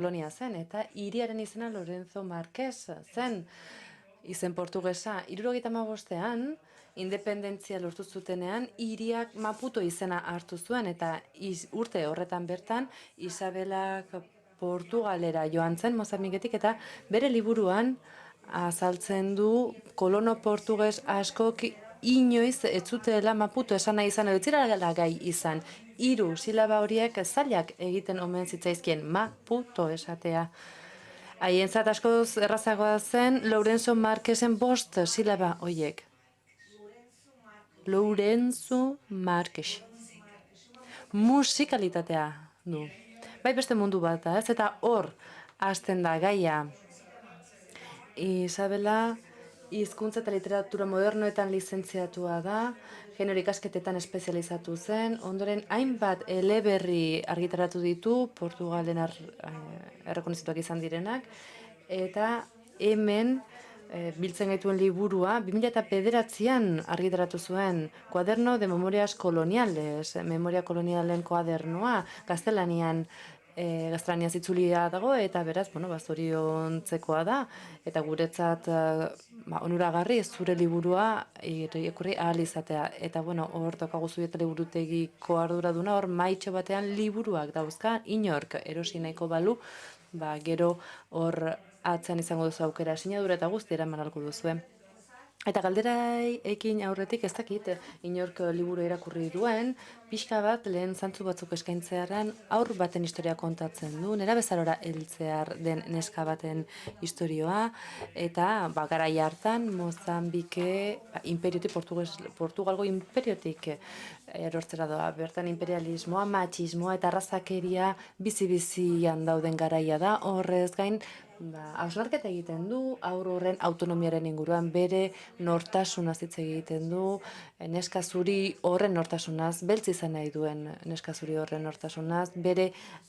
kolonia zen, eta hiriaren izena Lorenzo Marquez zen, izen portugesa. 1975an, independentzia lortu zutenean, hiriak Maputo izena hartu zuen, eta urte horretan bertan, Isabelak Portugalera joan zen Mozambiketik, eta bere liburuan azaltzen du kolono portuges askok inoiz ez zutela Maputo esan nahi izan, edo ez zirela gai izan. 3 silaba horiek zailak egiten omen zitzaizkien Maputo esatea. Haientzat askoz errazagoa zen Lourenço Marquezen 5 silaba horiek. Lourenço Marquez. Musikalitatea du. Bai beste mundu bat da, ez? Eta hor hasten da gaia. Isabela hizkuntza eta literatura modernoetan lizentziatua da, genero ikasketetan espezializatu zen, ondoren hainbat eleberri argitaratu ditu, Portugalen errekonozituak izan direnak, eta hemen biltzen gaituen liburua 2009an argitaratu zuen Cuaderno de Memorias Coloniales, memoria kolonialen koadernoa, gaztelanian itzulia dago, eta beraz, zoriontzekoa da, eta guretzat onuragarri zure liburua irakurri ahal izatea. Eta, hor daukagu zubieta liburutegiko arduraduna, hor maitxo batean liburuak dauzka, inork erosi nahiko balu, gero hor atzean izango duzu aukera, sinadura eta guzti eraman ahalko duzue. Eta galderaikin aurretik ez dakit, inork liburu irakurri duen, pixka bat lehen zantzu batzuk eskaintzearen aur baten historia kontatzen du, nera bezarora heltzear den neska baten historioa, eta garai hartan Mozambike imperiotik, Portugalgo imperiotik erortzera doa. Bertan imperialismoa, matxismoa eta arrazakeria bizi-bizian dauden garaia da, horrez gain, hausnarketa egiten du, aur horren autonomiaren inguruan, bere nortasunaz hitz egiten du, neska zuri horren nortasunaz, beltz izan nahi duen neska zuri horren nortasunaz, bere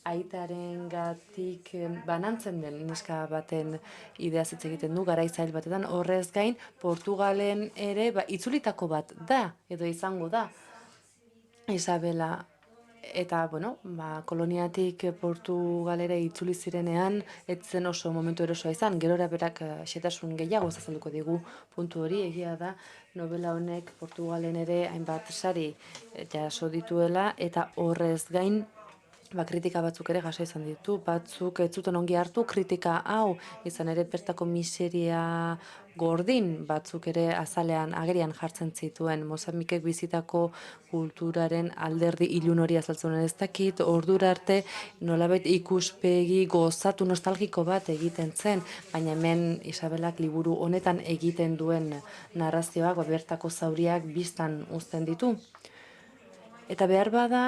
aitaren gatik banantzen den neska baten ideaz hitz egiten du, garai zail batetan, horrez gain, Portugalen ere itzulitako bat da, edo izango da, Isabela. Eta, koloniatik Portugalera itzuli zirenean, etzen oso momentu erosoa izan, gerora berak xetasun gehiago azalduko digu puntu hori, egia da, novela honek Portugalen ere hainbat sari jaso dituela, eta horrez gain, kritika batzuk ere jaso izan ditu, batzuk ez zuten ongi hartu kritika hau, izan ere bertako miseria gordin batzuk ere azalean agerian jartzen zituen, Mozambikek bizitako kulturaren alderdi ilun hori azaltzen ez dakit, ordura arte nolabait ikuspegi gozatu nostalgiko bat egiten zen, baina hemen Isabelak liburu honetan egiten duen narrazioak bertako zauriak biztan uzten ditu. Eta behar bada,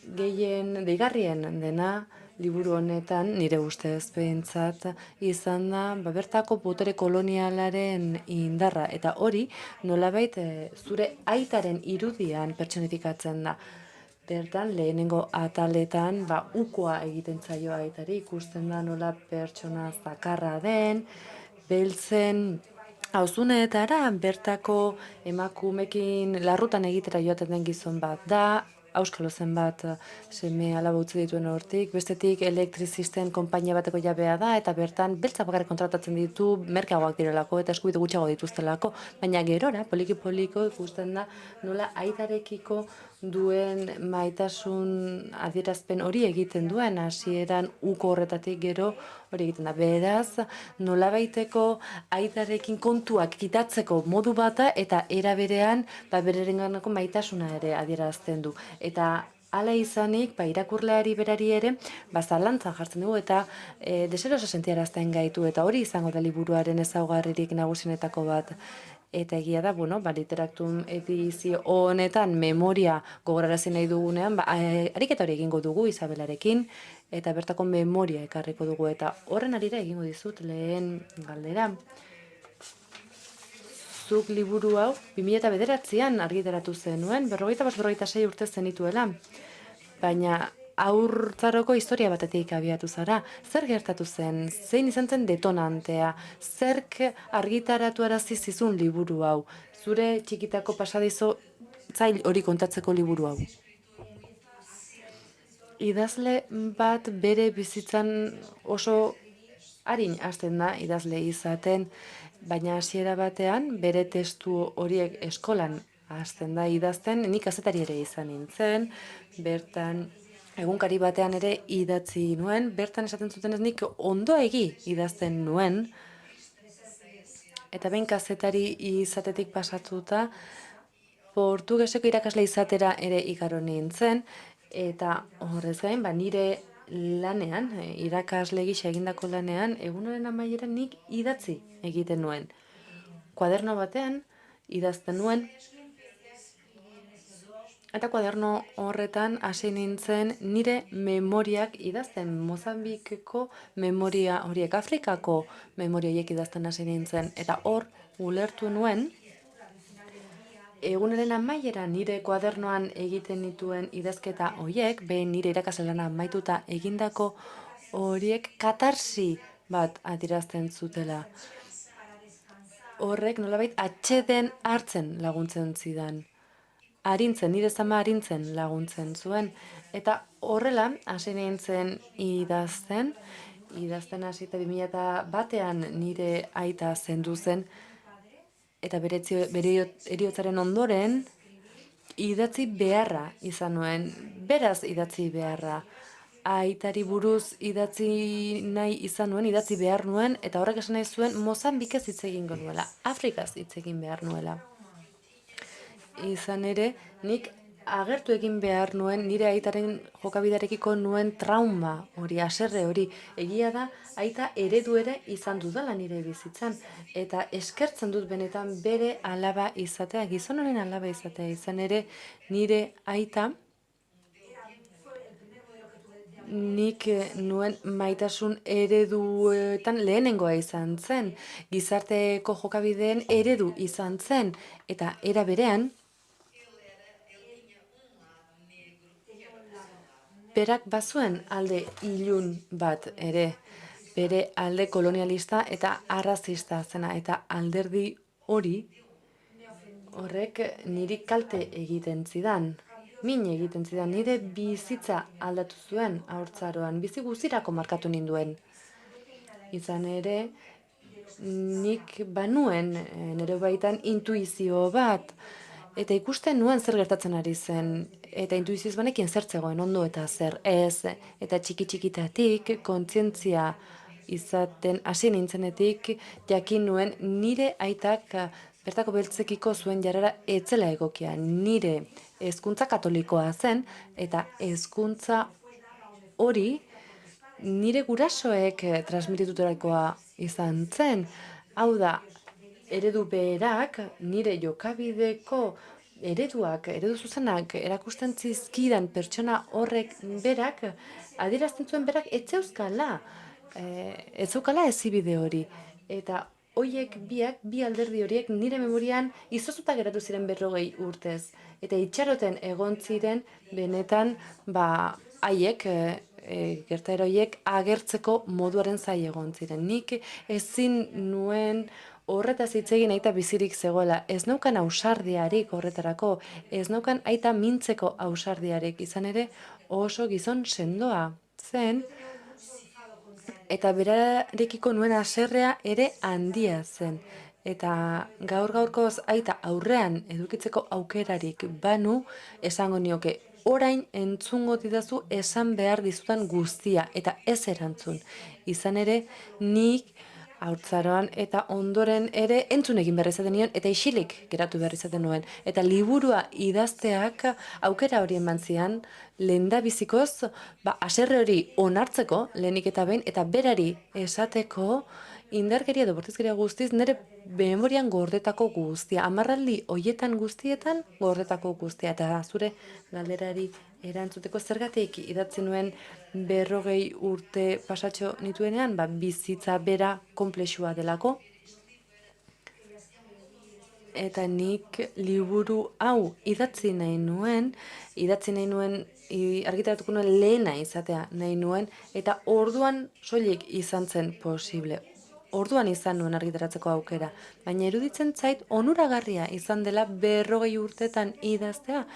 gehien deigarrien dena liburu honetan, nire ustez behintzat, izan da bertako botere kolonialaren indarra. Eta hori, nolabait zure aitaren irudian pertsonifikatzen da. Bertan, lehenengo ataletan, ukoa egiten zaio aitari, ikusten da nola pertsona zakarra den, beltzen, hauzuneetara bertako emakumekin larrutan egitera joaten den gizon bat da, auskalo zen bat seme alaba utzi dituen hortik, bestetik elektrizisten konpainia bateko jabea da, eta bertan beltzak bakarrik kontratatzen ditu merkeagoak direlako eta eskubide gutxiago dituztelako, baina gerora, poliki-poliko ikusten da nola aitarekiko duen maitasun adierazpen hori egiten duen, hasieran uko horretatik gero hori egiten da. Beraz, nolabaiteko aitarekin kontuak kitatzeko modu bata eta era berean bererenganako maitasuna ere adierazten du. Eta hala izanik, irakurleari berari ere, zalantzan jartzen dugu eta deseroso sentiarazten gaitu, eta hori izango da liburuaren ezaugarririk nagusienetako bat. Eta egia da, Literatum edizio honetan memoria gogorarazi nahi dugunean, ariketa hori egingo dugu Isabelarekin, eta bertako memoria ekarriko dugu, eta horren arira egingo dizut lehen galdera. Zuk liburu hau 2009an argitaratu zenuen, 45-46 urte zenituela, baina haurtzaroko historia batetik abiatu zara. Zer gertatu zen? Zein izan zen detonantea? Zerk argitaratu arazi zizun liburu hau? Zure txikitako pasadizo zail hori kontatzeko liburu hau? idazle bat bere bizitzan oso arin hasten da idazle izaten, baina hasiera batean bere testu horiek eskolan hasten da idazten, nik kazetari ere izan nintzen, bertan egunkari batean ere idatzi nuen, bertan esaten zuten ez nik ondoegi idazten nuen, eta behin kazetari izatetik pasatuta, portugeseko irakasle izatera ere igaro nintzen, eta horrez gain, nire lanean, irakasle gisa egindako lanean, egunaren amaieran nik idatzi egiten nuen. Kuaderno batean idazten nuen, eta kuaderno horretan hasi nintzen nire memoriak idazten. Mozambikeko memoria horiek, Afrikako memoria horiek idazten hasi nintzen, eta hor ulertu nuen, egunaren amaiera nire kuadernoan egiten dituen idazketa horiek, behin nire irakasle lana amaituta egindako horiek katarsi bat adierazten zutela. Horrek nolabait atseden hartzen laguntzen zidan. Arintzen, nire zama arintzen laguntzen zuen. Eta horrela, hasi nintzen idazten hasi eta 2001ean nire aita zendu zen, eta bere heriotzaren ondoren idatzi beharra izan nuen, beraz idatzi beharra. Aitari buruz idatzi nahi izan nuen, idatzi behar nuen, eta horrek esan nahi zuen Mozambikez hitz egingo nuela, Afrikaz hitz egin behar nuela. Izan ere, nik agertu egin behar nuen nire aitaren jokabidarekiko nuen trauma hori, haserre hori. Egia da, aita eredu ere izan dudala nire bizitzan. Eta eskertzen dut benetan bere alaba izatea, gizon honen alaba izatea. Izan ere, nire aita nik nuen maitasun ereduetan lehenengoa izan zen. Gizarteko jokabideen eredu izan zen. Eta era berean, berak bazuen alde ilun bat ere, bere alde kolonialista eta arrazista zena, eta alderdi horrek niri kalte egiten zidan, min egiten zidan, nire bizitza aldatu zuen haurtzaroan, bizi guztirako markatu ninduen. Izan ere, nik banuen nire baitan intuizio bat, eta ikusten nuen zer gertatzen ari zen, eta intuizioz banekin zer zegoen ondo eta zer ez, eta txiki-txikitatik kontzientzia izaten hasi nintzenetik jakin nuen nire aitak bertako beltzekiko zuen jarrera etzela egokia. Nire hezkuntza katolikoa zen, eta hezkuntza hori nire gurasoek transmitituterakoa izan zen. Hau da, eredu berak nire jokabideko eredu zuzenak erakusten zizkidan pertsona horrek berak, adierazten zuen berak etzeuzkala ezibide hori. Eta hoiek bi alderdi horiek nire memorian izozuta geratu ziren 40 urtez. Eta itxaroten egon ziren benetan haiek, gertaera horiek agertzeko moduaren zail egon ziren. Nik ezin nuen horretaz hitz egin aita bizirik zegoela, ez neukan ausardiarik horretarako, ez neukan aita mintzeko ausardiarik, izan ere oso gizon sendoa zen, eta berarekiko nuen haserrea ere handia zen. Eta gaur-gaurkoz aita aurrean edukitzeko aukerarik banu, esango nioke, orain entzungo didazu esan behar dizutan guztia, eta ez erantzun. Izan ere, nik haurtzaroan eta ondoren ere entzun egin behar izaten nion, eta isilik geratu behar izaten nuen. Eta liburua idazteak aukera hori eman zian, lehendabizikoz, haserre hori onartzeko, lehenik eta behin, eta berari esateko indarkeria edo bortizkeria guztiz, nire memorian gordetako guztia, amarraldi hoietan guztietan gordetako guztia, eta zure galderari erantzuteko zergatik idatzi nuen 40 urte pasatxo nituenean, bizitza bera konplexua delako. Eta nik liburu hau idatzi nahi nuen, argitaratuko nuen lehena izatea nahi nuen, eta orduan soilik izan zen posible. Orduan izan nuen argitaratzeko aukera, baina iruditzen zait onuragarria izan dela 40 urtetan idaztea.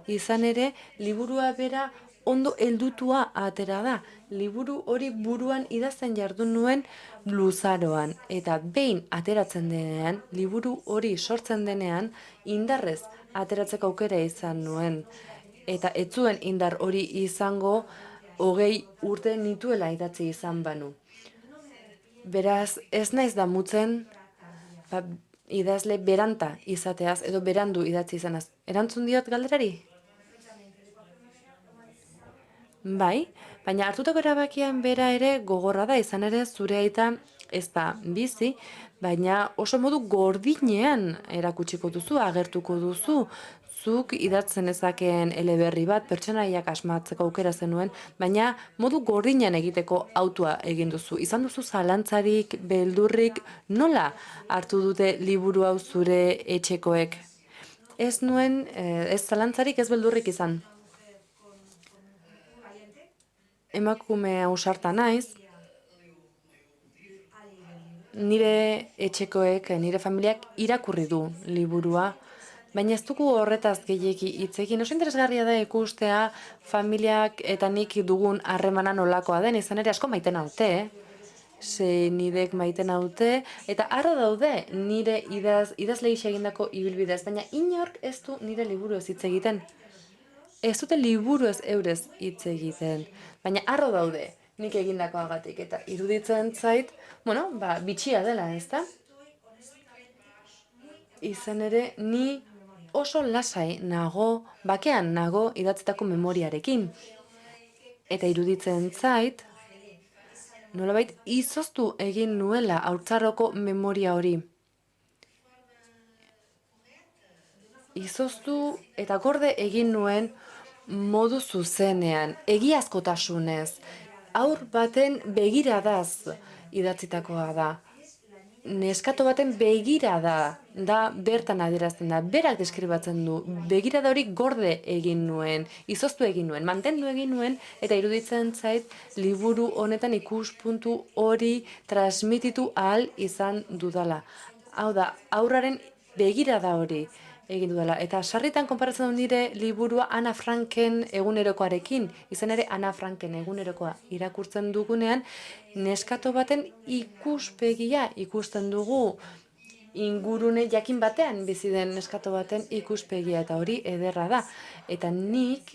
Izan ere, liburua bera ondo heldutua atera da. Liburu hori buruan idazten jardun nuen luzaroan. Eta behin ateratzen denean, liburu hori sortzen denean, indarrez ateratzeko aukera izan nuen. Eta ez zuen indar hori izango 20 urte nituela idatzi izan banu. Beraz, ez naiz damutzen idazle beranta izateaz edo berandu idatzi izanaz. Erantzun diot galderari? Bai, baina hartutako erabakian bera ere gogorra da, izan ere zure aita ez da bizi, baina oso modu gordinean erakutsiko duzu, agertuko duzu, zuk idatzen ezakeen eleberri bat pertsonaiak asmatzeko aukera zenuen, baina modu gordinean egiteko autua egin duzu. Izan duzu zalantzarik, beldurrik, nola hartu dute liburu hau zure etxekoek? Ez nuen, ez zalantzarik, ez beldurrik izan. Emakume ausarta naiz, nire etxekoek, nire familiak irakurri du liburua, baina ez dugu horretaz gehiegi hitz egin. Oso interesgarria da ikustea familiak eta nik dugun harremana nolakoa den, izan ere asko maite naute, nirek maite naute, eta harro daude nire idazle egindako ibilbidez, baina inork ez du nire liburu ez hitz egiten. Ez dute liburu ez eurez hitz egiten, baina harro daude nik egindakoagatik, eta iruditzen zait, bitxia dela, ezta? Izan ere, ni oso lasai nago, bakean nago idatzitako memoriarekin. Eta iruditzen zait, nolabait izoztu egin nuela haurtzaroko memoria hori. Izoztu eta gorde egin nuen modu zuzenean, egiazkotasunez, haur baten begiradaz idatzitakoa da. Neskato baten begirada da bertan adierazten da, berak deskribatzen du, begirada hori gorde egin nuen, izoztu egin nuen, mantendu egin nuen, eta iruditzen zait liburu honetan ikuspuntu hori transmititu ahal izan dudala. Hau da, aurraren begirada hori egin dudala. Eta sarritan konparatzen du nire liburua Ana Franken egunerokoarekin. Izan ere, Ana Franken egunerokoa irakurtzen dugunean, neskato baten ikuspegia ikusten dugu, ingurune jakin batean bizi den neskato baten ikuspegia, eta hori ederra da. Eta nik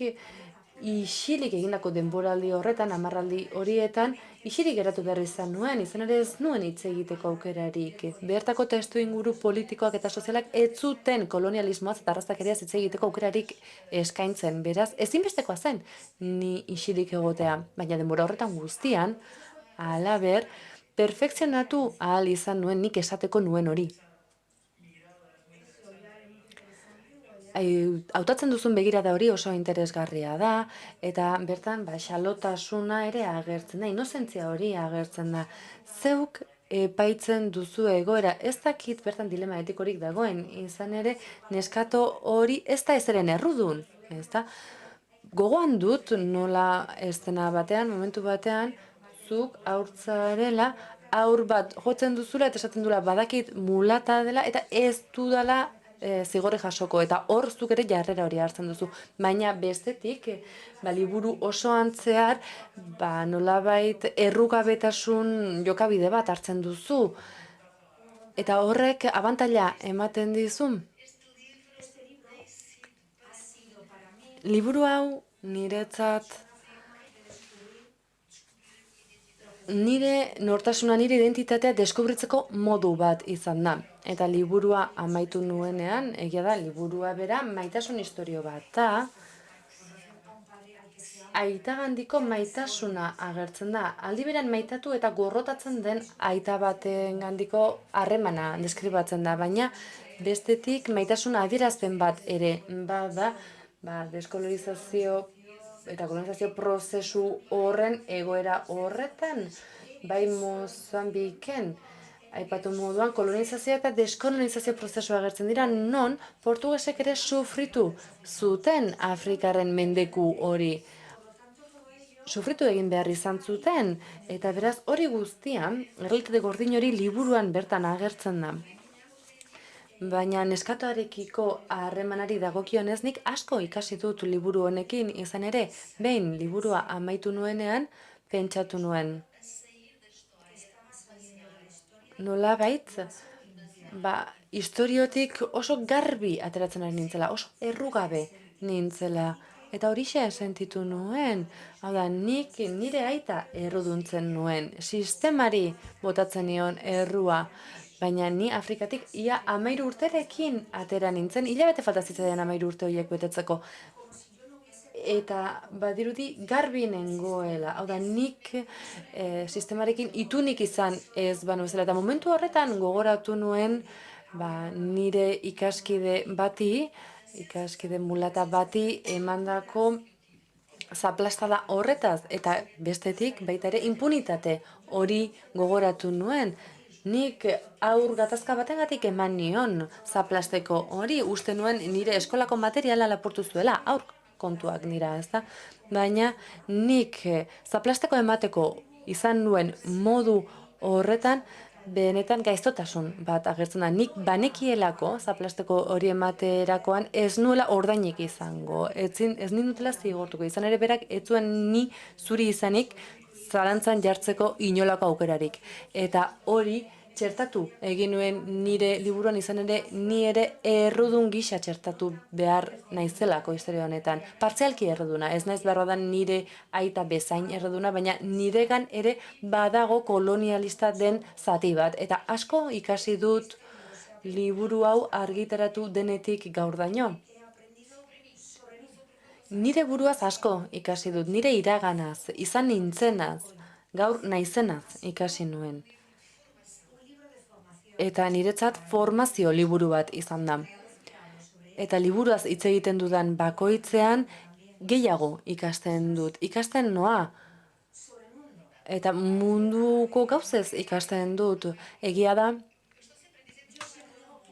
isilik egindako denboraldi horretan, 10 aldi horietan, isilik geratu behar izan nuen, izan ere ez nuen hitz egiteko aukerarik. Bertako testu inguru politikoak eta sozialak ez zuten kolonialismoaz eta arrazakeriaz hitz egiteko aukerarik eskaintzen. Beraz, ezinbestekoa zen ni isilik egotea, baina denbora horretan guztian, halaber, perfekzionatu ahal izan nuen nik esateko nuen hori. Hautatzen duzun begirada hori oso interesgarria da, eta bertan xalotasuna ere agertzen da, inozentzia hori agertzen da. Zeuk epaitzen duzu egoera, ez dakit bertan dilema etikorik dagoen, izan ere neskato hori ez da ezeren errudun, ez da? Gogoan dut nola estena batean, momentu batean, zuk haurtzarela, haur bat jotzen duzula eta esaten dula badakit mulata dela eta ez dudala zigorri jasoko, eta hor zuk ere jarrera hori hartzen duzu. Baina bestetik, liburu osoan zehar, nolabait errugabetasun jokabide bat hartzen duzu. Eta horrek abantaila ematen dizu. Liburu hau niretzat nire nortasuna, nire identitatea deskubritzeko modu bat izan da. Eta liburua amaitu nuenean, egia da, liburua bera maitasun istorio bat da, aitagandiko maitasuna agertzen da. Aldi beran maitatu eta gorrotatzen den aita baten gandiko harremana deskribatzen da, baina bestetik maitasuna adierazpen bat ere bada, deskolonizazio eta kolonizazio prozesu horren egoera horretan, bai Mozambiken, aipatu moduan, kolonizazio eta deskolonizazio prozesua agertzen dira, non portugesek ere sufritu zuten Afrikaren mendeku hori. Sufritu egin behar izan zuten, eta beraz hori guztia, errealitate gordin hori liburuan bertan agertzen da. Baina neskatoarekiko harremanari dagokionez nik asko ikasi dut liburu honekin, izan ere, behin liburua amaitu nuenean, pentsatu nuen. Nolabait, historiotik oso garbi ateratzen ari nintzela, oso errugabe nintzela. Eta horixe sentitu nuen, hau da, nik nire aita erruduntzen nuen, sistemari botatzen nion errua, baina ni Afrikatik ia 13 urterekin atera nintzen, hilabete falta zitzaidan 13 urte horiek betetzeko. Eta badirudi garbi nengoela, hau da, nik sistemarekin itunik izan ez banu bezala. Eta momentu horretan gogoratu nuen nire ikaskide mulata bati emandako zaplastada horretaz, eta bestetik baita ere impunitate hori gogoratu nuen. Nik aur gatazka batengatik eman nion zaplasteko hori, uste nuen nire eskolako materiala lapurtu zuela, aur kontuak dira, ezta? Baina nik zaplasteko emateko izan nuen modu horretan, benetan gaiztotasun bat agertzen da. Nik banekielako zaplasteko hori ematerakoan ez nuela ordainik izango. Ez nindutela zigortuko. Izan ere berak ez zuen ni zuri izanik zalantzan jartzeko inolako aukerarik. Eta hori txertatu egin nuen nire liburuan, izan ere ni ere errudun gisa txertatu behar naizelako historia honetan. Partzialki erruduna, ez naiz behar nire aita bezain erruduna, baina niregan ere badago kolonialista den zati bat. Eta asko ikasi dut liburu hau argitaratu denetik gaurdaino. Nire buruaz asko ikasi dut, nire iraganaz, izan nintzenaz, gaur naizenaz ikasi nuen. Eta niretzat formazio liburu bat izan da. Eta liburuaz hitz egiten dudan bakoitzean gehiago ikasten dut. Ikasten noa. Eta munduko gauzez ikasten dut. Egia da,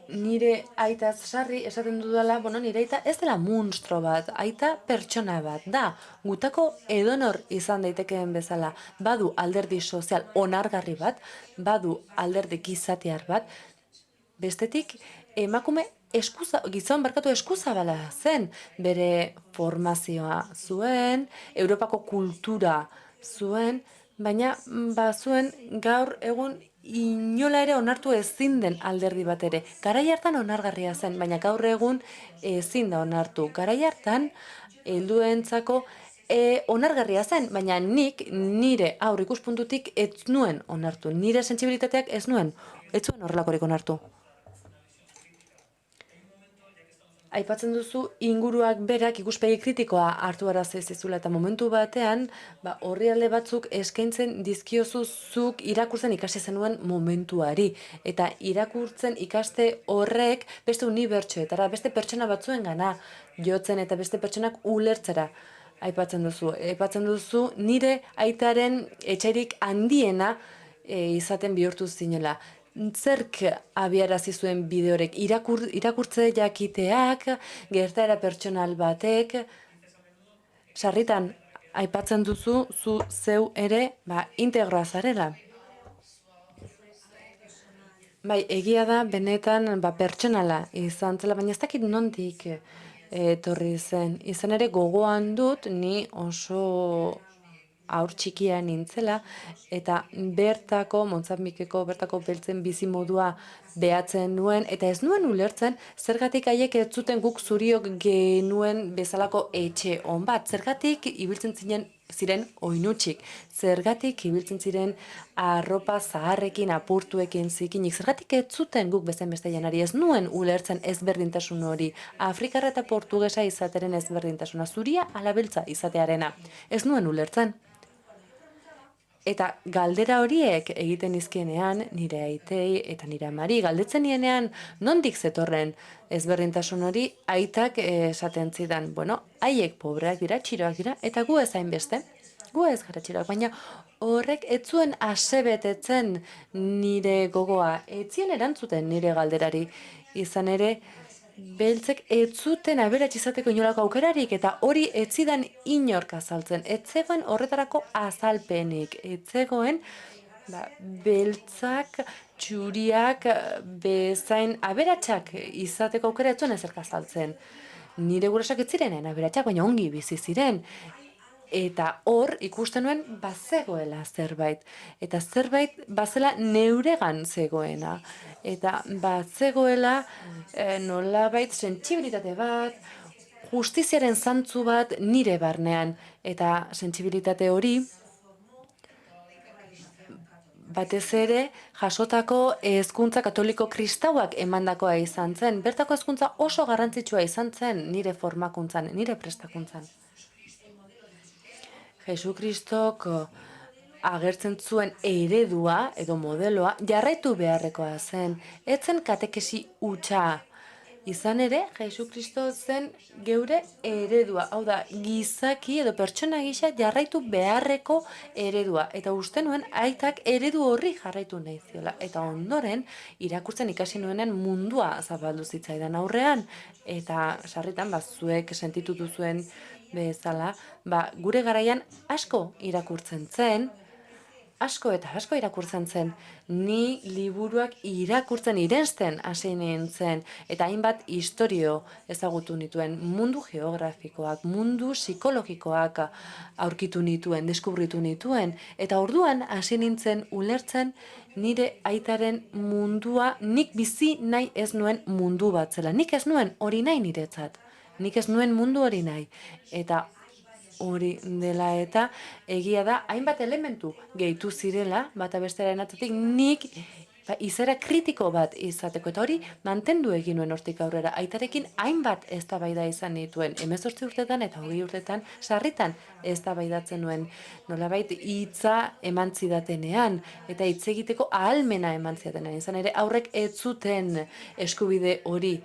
nire aitaz sarri esaten dudala, nire aita ez dela monstro bat, aita pertsona bat, da, gutako edonor izan daitekeen bezala, badu alderdi sozial onargarri bat, badu alderdi gizatiar bat, bestetik emakume gizon barkatu eskuzabala zen, bere formazioa zuen, Europako kultura zuen, baina bazuen gaur egun inola ere onartu ezin den alderdi bat ere. Garai hartan onargarria zen, baina gaur egun ezin da onartu. Garai hartan helduentzako onargarria zen, baina nik nire aur ikuspuntutik ez nuen onartu. Nire sentsibilitateak ez zuen horrelakorik onartu. Aipatzen duzu inguruak berak ikuspegi kritikoa hartu arazi zizula, eta momentu batean orrialde batzuk eskaintzen dizkiozu zuk irakurtzen ikasi zenuen momentuari. Eta irakurtzen ikaste horrek beste unibertsoetara, beste pertsona batzuengana jotzen eta beste pertsonak ulertzera aipatzen duzu. Aipatzen duzu nire aitaren etxairik handiena izaten bihurtu zinela. Zerk abiarazi zuen bide horrek, irakurtze jakiteak, gertaera pertsonal batek, sarritan aipatzen duzu zu zeu ere integroa zarela. Bai, egia da benetan pertsonala izan zela, baina ez dakit nondik etorri zen. Izan ere gogoan dut ni oso aur txikia nintzela, eta Montzambikeko bertako beltzen bizimodua behatzen nuen, eta ez nuen ulertzen, zergatik haiek ez zuten guk zuriok genuen bezalako etxe on bat, zergatik ibiltzen ziren oinutsik, zergatik ibiltzen ziren arropa zaharrekin, apurtuekin zikinik, zergatik ez zuten guk bezain beste janari, ez nuen ulertzen ezberdintasun hori, Afrikarra eta Portugesa izateren ezberdintasuna, zuria alabeltza izatearena, ez nuen ulertzen. Eta galdera horiek egiten izkienean, nire aitei eta nire amari, galdetzen nienean nondik zetorren ezberdintasun hori, aitak esaten zidan, haiek pobreak dira, txiroak dira, eta gu ez hainbeste, gu ez gara txiroak, baina horrek ez zuen asebetetzen nire gogoa, ez zien erantzuten nire galderari, izan ere, beltzek ez zuten aberats izateko inolako aukerarik, eta hori ez zidan inork azaltzen. Ez zegoen horretarako azalpenik. Ez zegoen beltzak, txuriak, bezain aberatsak izateko aukera ez zuen ezerk azaltzen. Nire gurasak ez zirenen aberatsak, baina ongi bizi ziren. Eta hor ikusten nuen bazegoela zerbait. Eta zerbait bazela neuregan zegoena. Eta bazegoela nolabait sentsibilitate bat, justiziaren zantzu bat nire barnean. Eta sentsibilitate hori batez ere jasotako hezkuntza katoliko kristauak emandakoa izan zen. Bertako hezkuntza oso garrantzitsua izan zen nire formakuntzan, nire prestakuntzan. Jesu Kristok agertzen zuen eredua edo modeloa jarraitu beharrekoa zen. Ez zen katekesi hutsa. Izan ere, Jesu Kristo zen geure eredua. Hau da, gizaki edo pertsona gisa jarraitu beharreko eredua. Eta uste nuen aitak eredu horri jarraitu nahi ziola. Eta ondoren, irakurtzen ikasi nuenen mundua zabaldu zitzaidan aurrean. Eta sarritan, zuek sentitu duzuen bezala, gure garaian asko irakurtzen zen, asko eta asko irakurtzen zen. Ni liburuak irakurtzen irensten hasi nintzen, eta hainbat istorio ezagutu nituen, mundu geografikoak, mundu psikologikoak aurkitu nituen, deskubritu nituen, eta orduan hasi nintzen ulertzen nire aitaren mundua nik bizi nahi ez nuen mundu bat zela. Nik ez nuen hori nahi niretzat. Nik ez nuen mundu hori nahi. Eta hori dela eta egia da, hainbat elementu gehitu zirela, bata bestearen atzetik, nik izaera kritiko bat izateko. Eta hori mantendu egin nuen hortik aurrera. Aitarekin hainbat eztabaida izan nituen. 18 urtetan eta 20 urtetan sarritan eztabaidatzen nuen. Nolabait hitza eman zidatenean eta hitz egiteko ahalmena eman zidatenean. Izan ere aurrek ez zuten eskubide hori.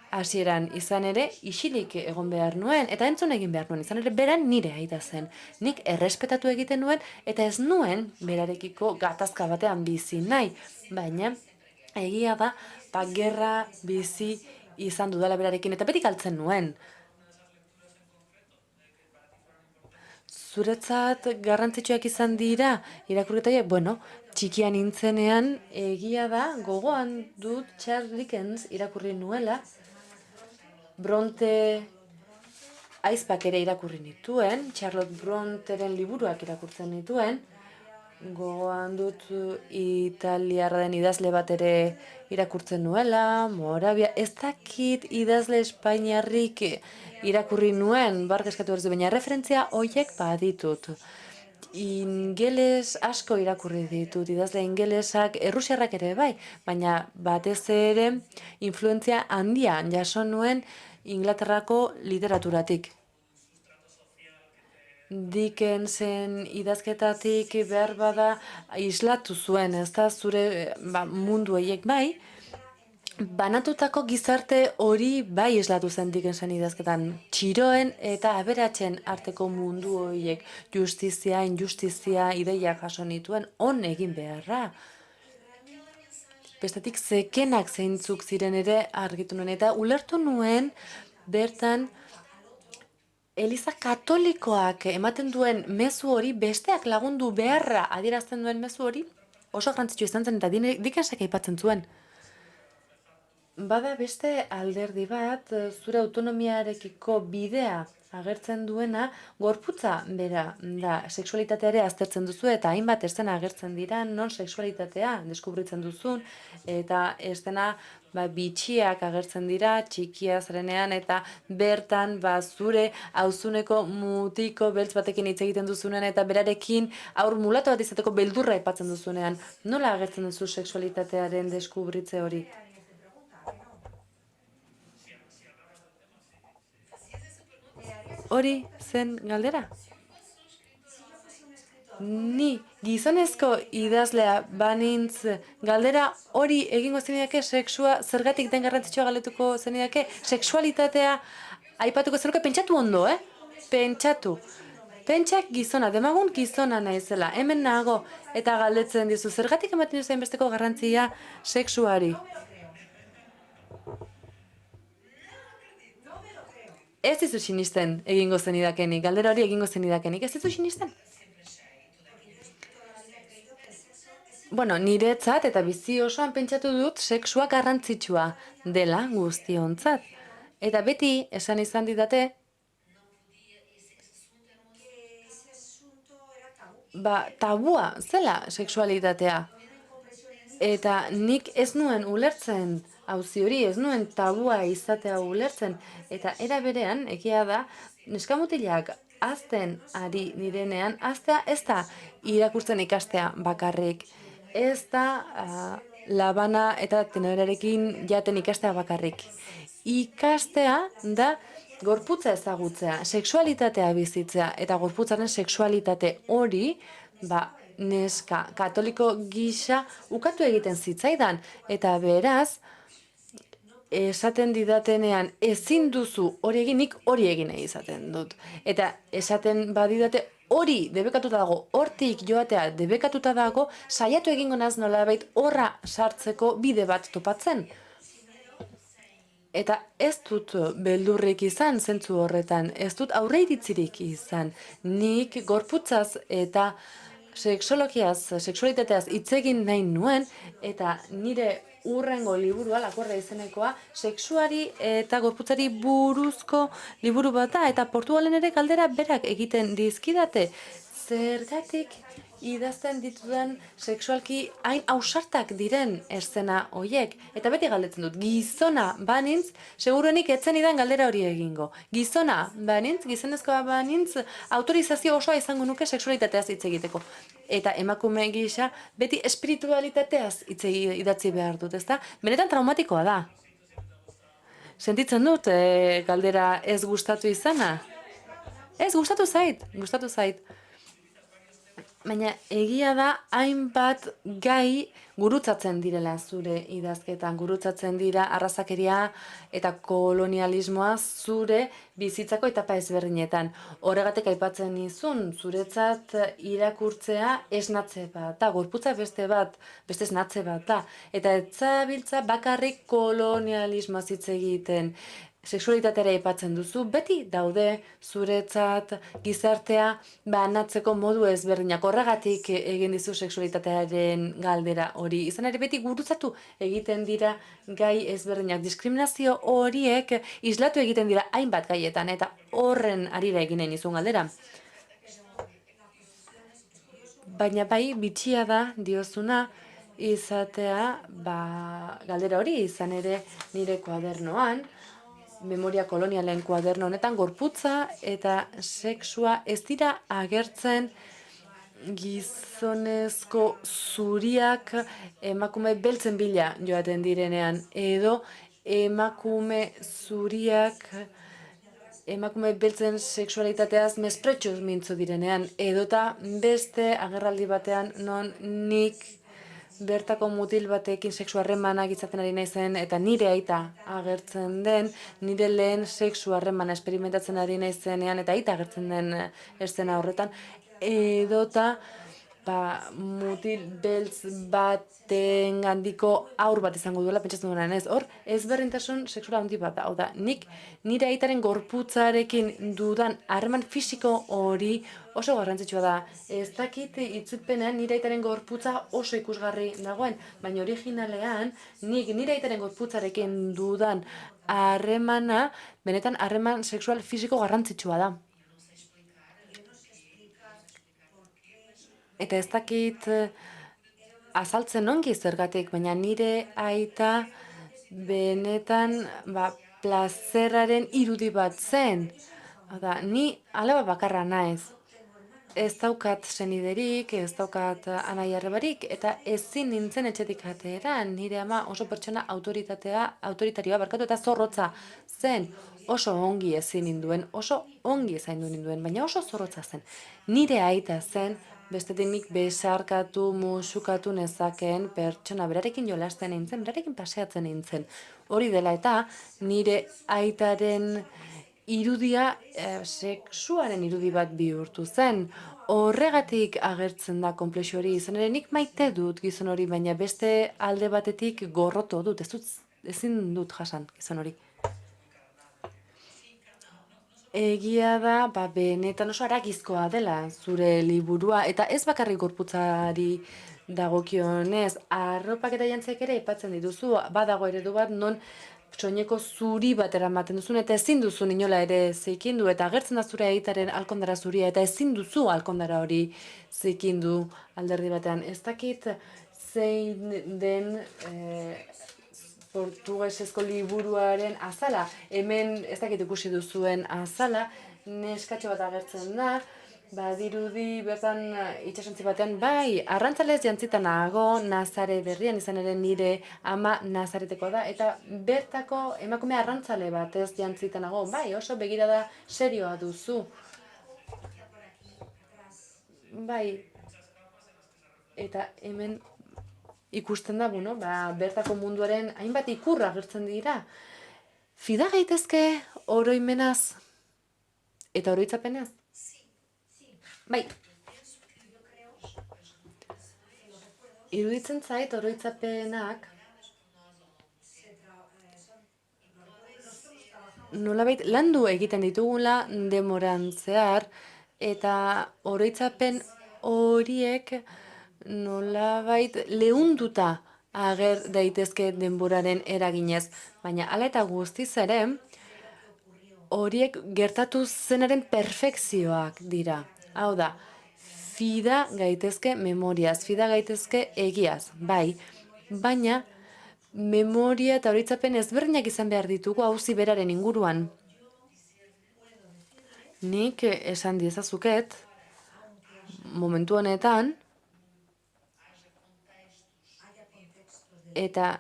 Hasieran izan ere, isilik egon behar nuen, eta entzun egin behar nuen, izan ere, beran nire aita zen. Nik errespetatu egiten nuen, eta ez nuen berarekiko gatazka batean bizi nahi. Baina, egia da, gerra bizi izan dudala berarekin, eta beti galtzen nuen. Zuretzat garrantzitsuak izan dira, irakurketaiek, txikian nintzenean, egia da, gogoan dut Charles Dickens irakurri nuela, Bronte aizpak ere irakurri nituen, Charlotte Bronteren liburuak irakurtzen nituen, gogoan dut italiarra den idazle bat ere irakurtzen nuela, Moravia, ez dakit idazle espainiarrik irakurri nuen, eskatu berzu, baina referentzia horiek baditut. Ingeles asko irakurri ditut, idazle ingelesak, errusiarrak ere bai, baina batez ere influentzia handia jaso nuen Inglaterrako literaturatik. Dickensen idazketatik behar bada islatu zuen, ez da zure mundu horiek bai, banatutako gizarte hori bai islatu zen Dickensen idazketan. Txiroen eta aberatsen arteko mundu horiek justizia, injustizia, ideiak jaso nituen, on egin beharra. Bestetik zekenak zeintzuk ziren ere argitu nuen, eta ulertu nuen bertan Eliza Katolikoak ematen duen mezu hori, besteak lagundu beharra adierazten duen mezu hori, oso garrantzitsu izan zen eta Dickensak aipatzen zuen. Bada beste alderdi bat, zure autonomiarekiko bidea agertzen duena, gorputza bera da, sexualitatea ere aztertzen duzu eta hainbat estena agertzen dira, non sexualitatea deskubritzen duzun, eta estena bitxiak agertzen dira, txikia zarenean, eta bertan zure auzuneko mutiko beltz batekin hitz egiten duzunean, eta berarekin aur mulatu bat izateko beldurra aipatzen duzunean. Nola agertzen duzu sexualitatearen deskubritze hori? Hori zen galdera? Ni gizonezko idazlea banintz galdera hori egingo zenidake sexua zergatik den garrantzitsua galdetuko zenidake sexualitatea aipatuko zenuke pentsatu ondo, Pentsatu. Pentsak gizona, demagun gizona naizela, hemen nago eta galdetzen dizu zergatik ematen duzu hainbesteko garrantzia sexuari. Ez dizu sinisten egingo zenidakenik, galdera hori egingo zenidakenik, ez dizu sinisten? Bueno, niretzat eta bizi osoan pentsatu dut sexua garrantzitsua dela guztiontzat. Eta beti esan izan didate, tabua zela sexualitatea. Eta nik ez nuen ulertzen, auzi hori, ez nuen tabua izatea ulertzen. Eta era berean, egia da, neskamutilak azten ari direnean, aztea ez da irakurtzen ikastea bakarrik. Ez da labana eta tenorarekin jaten ikastea bakarrik. Ikastea da gorputza ezagutzea, sexualitatea bizitzea, eta gorputzaren sexualitate hori, neska katoliko gisa ukatu egiten zitzaidan. Eta beraz, esaten didatenean ezin duzu hori egin, nik hori egin nahi izaten dut. Eta esaten badidate hori debekatuta dago, hortik joatea debekatuta dago, saiatu egingo naz nolabait horra sartzeko bide bat topatzen. Eta ez dut beldurrik izan zentzu horretan, ez dut aurreiritzirik izan. Nik gorputzaz eta sexualitateaz hitz egin nahi nuen, eta nire urrengo liburua, Lakorda izenekoa, sexuari eta gorputzari buruzko liburu bat da, eta Portugalen ere galdera berak egiten dizkidate. Zergatik idazten ditudan sexualki hain ausartak diren eszena hoiek. Eta beti galdetzen dut, gizona banintz, seguruenik etzen idan galdera hori egingo. Gizona banintz, gizonezkoa banintz, autorizazio osoa izango nuke sexualitateaz hitz egiteko. Eta emakume gisa beti espiritualitateaz hitz idatzi behar dut, ezta? Benetan traumatikoa da. Sentitzen dut galdera ez gustatu izana. Ez, gustatu zait. Baina egia da hainbat gai gurutzatzen direla zure idazketan, gurutzatzen dira arrazakeria eta kolonialismoa zure bizitzako etapa ezberdinetan. Horregatik aipatzen nizun, zuretzat irakurtzea esnatze bat da, gorputza beste esnatze bat da. Eta etzabiltza bakarrik kolonialismoa hitz egiten. Sexualitatea aipatzen duzu, beti daude zuretzat gizartea banatzeko modu ezberdinak. Horregatik egin dizu sexualitatearen galdera hori. Izan ere beti gurutzatu egiten dira gai ezberdinak. Diskriminazio horiek islatu egiten dira hainbat gaietan, eta horren arira egin nahi nizun galdera. Baina bai, bitxia da diozuna izatea galdera hori, izan ere nire kuadernoan, memoria kolonialen kuaderno honetan, gorputza eta sexua ez dira agertzen gizonezko zuriak emakume beltzen bila joaten direnean, edo emakume zuriak emakume beltzen sexualitateaz mespretxuz mintzo direnean, edota beste agerraldi batean non nik bertako mutil batekin sexu harremanak izaten ari naizen, eta nire aita agertzen den, nire lehen sexu harremana esperimentatzen ari naizenean, eta aita agertzen den eszena horretan, edota mutil beltz baten gandiko aur bat izango duela, pentsatzen duenan ez. Hor, ezberdintasun sexuala handi bat da. Hau da, nik nire aitaren gorputzarekin dudan harreman fisiko hori oso garrantzitsua da. Ez dakit itzulpenean nire aitaren gorputza oso ikusgarri dagoen, baina originalean nik nire aitaren gorputzarekin dudan harremana, benetan harreman sexual fisiko garrantzitsua da. Eta ez dakit azaltzen ongi zergatik, baina nire aita benetan plazerraren irudi bat zen. Oda, ni alaba bakarra naiz. Ez daukat seniderik, ez daukat anai arrebarik, eta ezin nintzen etxetik atera. Nire ama oso pertsona autoritarioa barkatu eta zorrotza zen. Oso ongi ezin ninduen, oso ongi zaindu ninduen, baina oso zorrotza zen. Nire aita zen, bestetik nik besarkatu, musukatu nezakeen pertsona, berarekin jolasten nintzen, berarekin paseatzen nintzen. Hori dela eta nire aitaren irudia sexuaren irudi bat bihurtu zen. Horregatik agertzen da konplexu hori, izan ere nik maite dut gizon hori, baina beste alde batetik gorroto dut, ezin dut jasan gizon hori. Egia da, benetan oso aragizkoa dela zure liburua, eta ez bakarrik gorputzari dagokionez, arropak eta jantziak ere aipatzen dituzu, badago eredu bat non soineko zuri bat eramaten duzun, eta ezin duzu inola ere zikindu, eta agertzen da zure aitaren alkondara zuria, eta ezin duzu alkondara hori zikindu alderdi batean. Ez dakit zein den portugesezko liburuaren azala. Hemen ez dakit ikusi duzuen azala, neskatxo bat agertzen da, badirudi bertan itsasontzi batean, bai, arrantzalez jantzita nago, Nazare berrian, izan ere nire ama Nazareteko da, eta bertako emakume arrantzale bat ez jantzita nago, bai, oso begirada serioa duzu. Bai, eta hemen ikusten da, bueno, bertako munduaren hainbat ikurra agertzen dira. Fida gaitezke oroimenaz eta oroitzapenaz? Bai. Iruditzen zait oroitzapenak nolabait landu egiten ditugula denboran zehar, eta oroitzapen horiek nolabait leunduta ager daitezke denboraren eraginez. Baina hala eta guztiz ere, horiek gertatu zenaren perfekzioak dira. Hau da, fida gaitezke memoriaz, fida gaitezke egiaz, bai, baina memoria eta oroitzapen ezberdinak izan behar ditugu auzi beraren inguruan. Nik esan diezazuket, momentu honetan, eta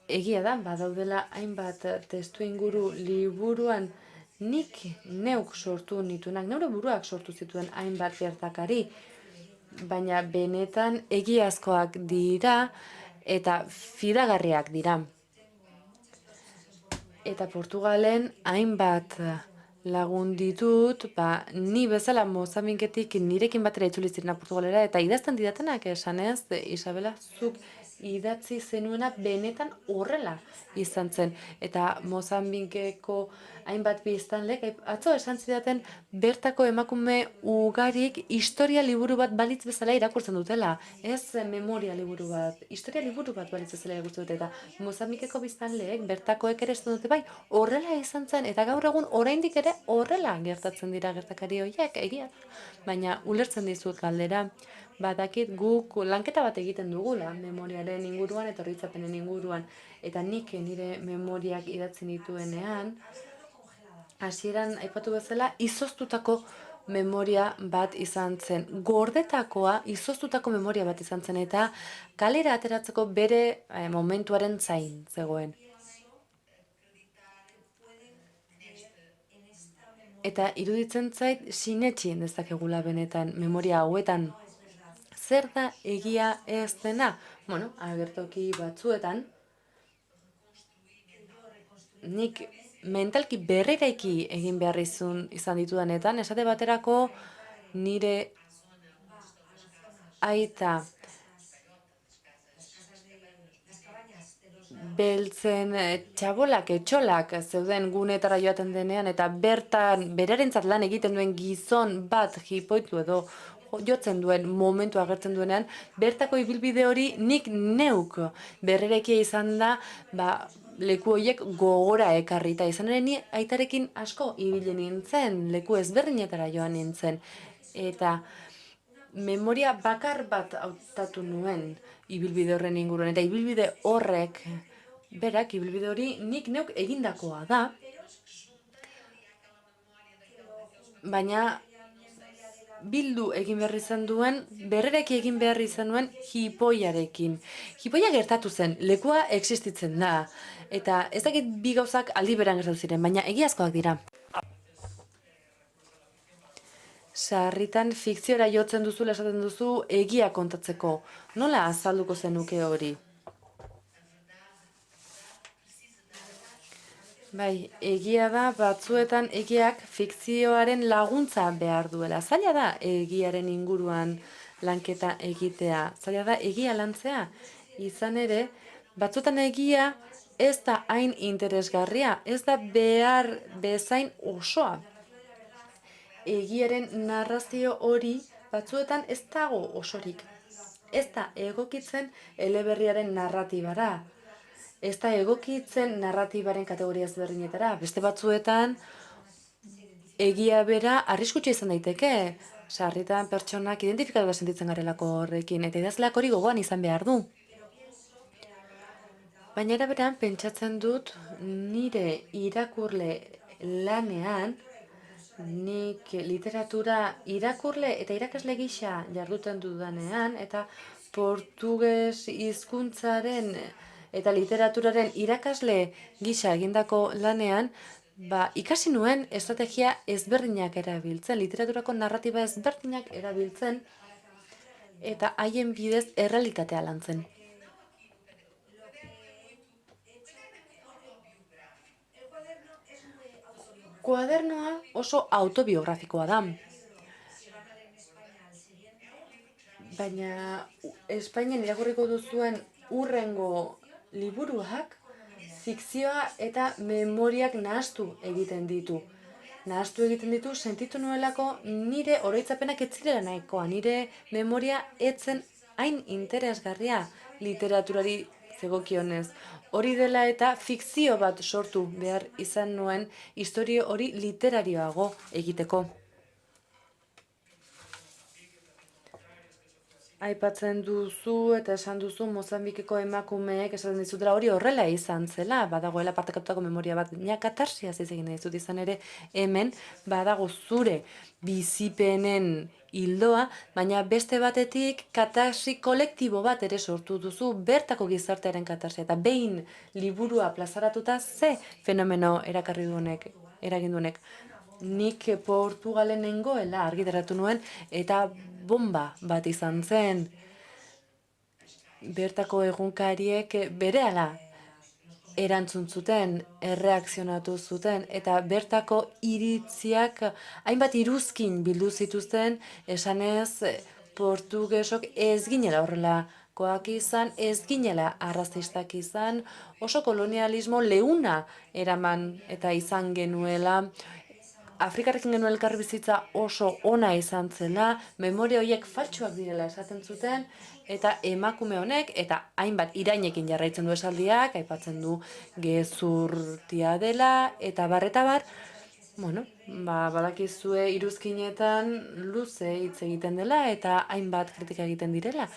egia da, badaudela hainbat testu inguru liburuan, nik neuk sortu nituenak, neure buruak sortu zituen hainbat gertakari, baina benetan egiazkoak dira eta fidagarriak dira. Eta Portugalen hainbat lagun ditut, ni bezala Mozambiketik nirekin batera itzuli zirenak Portugalera, eta idazten didatenak esanez, Isabela, zuk idatzi zenuena benetan horrela izan zen. Eta Mozambikeko hainbat biztanlek, atzo esan zidaten bertako emakume ugarik historia liburu bat balitz bezala irakurtzen dutela. Ez memoria liburu bat, historia liburu bat balitz bezala irakurtzen dute. Eta Mozambikeko biztanleek bertakoek ere esan dute bai, horrela izan zen, eta gaur egun oraindik ere horrela gertatzen dira gertakari horiek, egia. Baina ulertzen dizut galdera, badakit guk lanketa bat egiten dugula memoriaren inguruan eta oroitzapenen inguruan, eta nik nire memoriak idatzen dituenean, hasieran aipatu bezala izoztutako memoria bat izan zen. Gordetakoa izoztutako memoria bat izan zen, eta kalera ateratzeko bere momentuaren zain zegoen. Eta iruditzen zait sinetsi dezakegula benetan memoria hauetan. Zer da egia ez dena? Bueno, agertoki batzuetan, nik mentalki berreraiki egin behar izan ditudanetan, esate baterako nire aita beltzen txabolak, etxolak zeuden gunetara joaten denean, eta bertan berarentzat lan egiten duen gizon bat jipoitu edo jotzen duen momentu agertzen duenean, bertako ibilbide hori nik neuk berrerekia izan da, leku horiek gogora ekarrita. Izan ere ni aitarekin asko ibili nintzen, leku ezberdinetara joan nintzen. Eta memoria bakar bat hautatu nuen ibilbide horren inguruan. Eta ibilbide horrek, berak, ibilbide hori nik neuk egindakoa da, baina bildu egin behar izan duen, berrereki egin behar izan duen jipoiarekin. Jipoia gertatu zen, lekua existitzen da, eta ez dakit bi gauzak aldi beran gertatu ziren, baina egiazkoak dira. Sarritan fikziora jotzen duzu, esaten duzu, egia kontatzeko. Nola azalduko zenuke hori? Bai, egia da, batzuetan egiak fikzioaren laguntza behar duela. Zaila da egiaren inguruan lanketa egitea. Zaila da egia lantzea. Izan ere, batzuetan egia ez da hain interesgarria, ez da behar bezain osoa. Egiaren narrazio hori batzuetan ez dago osorik. ez da egokitzen eleberriaren narratibara, ez da egokitzen narratibaren kategoria ezberdinetara. Beste batzuetan, egia bera arriskutsu izan daiteke. Sarritan pertsonak identifikatuta sentitzen garelako horrekin, eta idazleak hori gogoan izan behar du. Baina era berean pentsatzen dut nire irakurle lanean, nik literatura irakurle eta irakasle gisa jarduten dudanean, eta portuges hizkuntzaren eta literaturaren irakasle gisa egindako lanean, ikasi nuen estrategia ezberdinak erabiltzen, literaturako narratiba ezberdinak erabiltzen, eta haien bidez errealitatea lantzen. Kuadernoa oso autobiografikoa da. Baina Espainian irakurriko duzuen hurrengo liburuak fikzioa eta memoriak nahastu egiten ditu. Nahastu egiten ditu sentitu nuelako nire oroitzapenak ez zirela nahikoa, nire memoria etzen hain interesgarria literaturari zegokionez. Hori dela eta fikzio bat sortu behar izan nuen historia hori literarioago egiteko. Aipatzen duzu eta esan duzu Mozambikeko emakumeek esaten dizutela hori horrela izan zela, badagoela partekatutako memoria bat, baina katarsiaz ez egin dizut izan ere hemen badago zure bizipenen hildoa, baina beste batetik katarsi kolektibo bat ere sortu duzu, bertako gizartearen katarsia, eta behin liburua plazaratuta ze fenomeno erakarri duenek, eragin duenek. Nik Portugalen nengoela argitaratu nuen eta bomba bat izan zen. Bertako egunkariek berehala erantzun zuten, erreakzionatu zuten, eta bertako iritziak hainbat iruzkin bildu zituzten, esanez portugesok ez ginela horrelakoak izan, ez ginela arrazistak izan, oso kolonialismo leuna eraman eta izan genuela, Afrikarrekin genuen elkarbizitza oso ona izan zela, memoria horiek faltsuak direla esaten zuten, eta emakume honek, eta hainbat irainekin jarraitzen du esaldiak, aipatzen du gezurtia dela, eta bar, badakizue iruzkinetan luze hitz egiten dela, eta hainbat kritika egiten direla.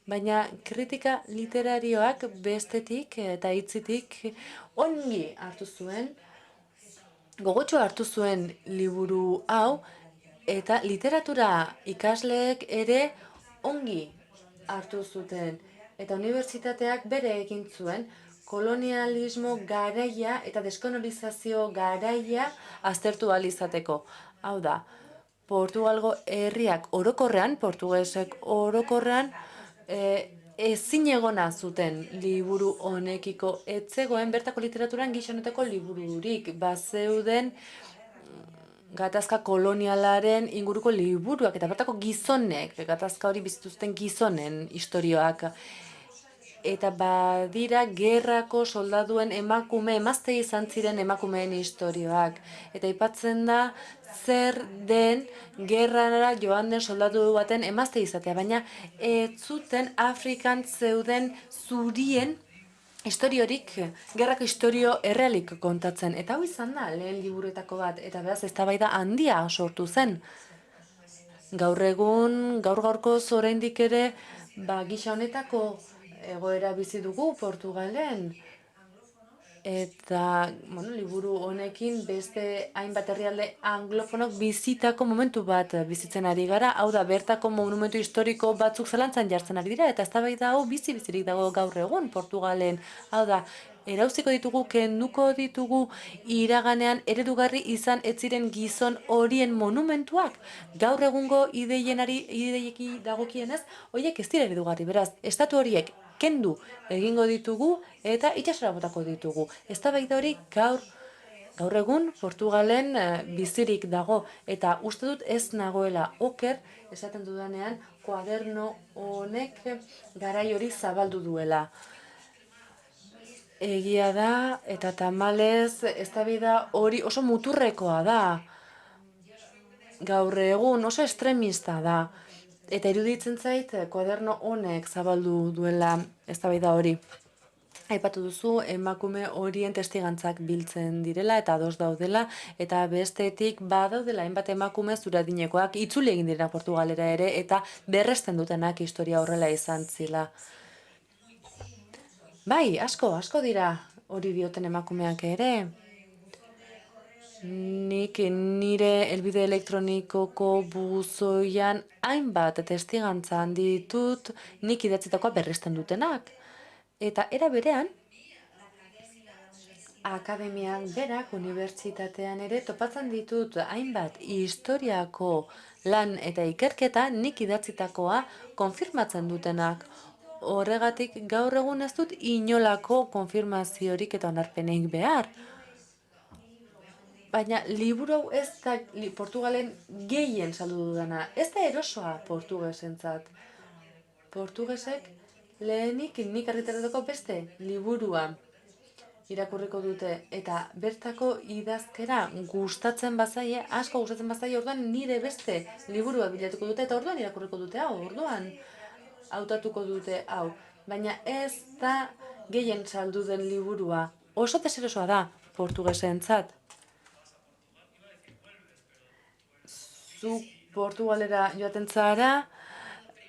Baina kritika literarioak bestetik eta hitzitik ongi hartu zuen, gogotxo hartu zuen liburu hau, eta literatura ikasleek ere ongi hartu zuten. Eta unibertsitateak bere egin zuen kolonialismo garaia eta deskolonizazio garaia aztertu ahal izateko. Hau da, Portugalgo herriak orokorrean, portugesek orokorrean, ezinegona zuten liburu honekiko, ez zegoen bertako literaturan gizonetako libururik, bazeuden gatazka kolonialaren inguruko liburuak, eta bertako gizonek, gatazka hori bizituzten gizonen istorioak. Eta badira gerrako soldaduen emazte izan ziren emakumeen istorioak. Eta aipatzen da zer den gerrara joan den soldadu baten emazte izatea, baina ez zuten Afrikan zeuden zurien historiorik, gerrako historio errealik kontatzen. Eta hau izan da lehen liburuetako bat, eta beraz eztabaida handia sortu zen. Gaur egun, gaurkoz oraindik ere, gisa honetako egoera bizi dugu Portugalen. Eta, liburu honekin beste hainbat herrialde anglofonok bizitako momentu bat bizitzen ari gara. Hau da, bertako monumentu historiko batzuk zalantzan jartzen ari dira, eta eztabaida hau bizirik dago gaur egun Portugalen. Hau da, erauziko ditugu, kenduko ditugu iraganean eredugarri izan ez ziren gizon horien monumentuak. Gaur egungo ideieki dagokienez, horiek ez dira eredugarri, beraz, estatu horiek kendu egingo ditugu eta itsasora botako ditugu. Eztabaida hori gaur egun Portugalen bizirik dago, eta uste dut ez nagoela oker esaten dudanean kuaderno honek garai hori zabaldu duela. Egia da, eta tamalez, eztabaida hori oso muturrekoa da. Gaur egun oso estremista da. Eta iruditzen zait, koaderno honek zabaldu duela eztabaida hori. Aipatu duzu, emakume horien testigantzak biltzen direla eta ados daudela, eta bestetik badaudela hainbat emakume zure adinekoak itzuli egin dira Portugalera ere, eta berresten dutenak historia horrela izan zila. Bai, asko dira hori dioten emakumeak ere. Nik nire helbide elektronikoko buzoian hainbat testigantzan ditut nik idatzitakoa berresten dutenak. Eta era berean, akademian berak, unibertsitatean ere, topatzen ditut hainbat historiako lan eta ikerketa nik idatzitakoa konfirmatzen dutenak. Horregatik gaur egun ez dut inolako konfirmaziorik eta onarpenik behar. Baina liburu hau ez da Portugalen gehien saldu dudana. Ez da erosoa portugesentzat. Portugesek lehenik nik argitaratutako beste liburua irakurriko dute, eta bertako idazkera gustatzen bazaie, asko gustatzen bazaie, orduan nire beste liburua bilatuko dute, eta orduan irakurriko dute hau, orduan hautatuko dute hau. Baina ez da gehien saldu den liburua. Oso deserosoa da portugesentzat. Zu Portugalera joaten zara,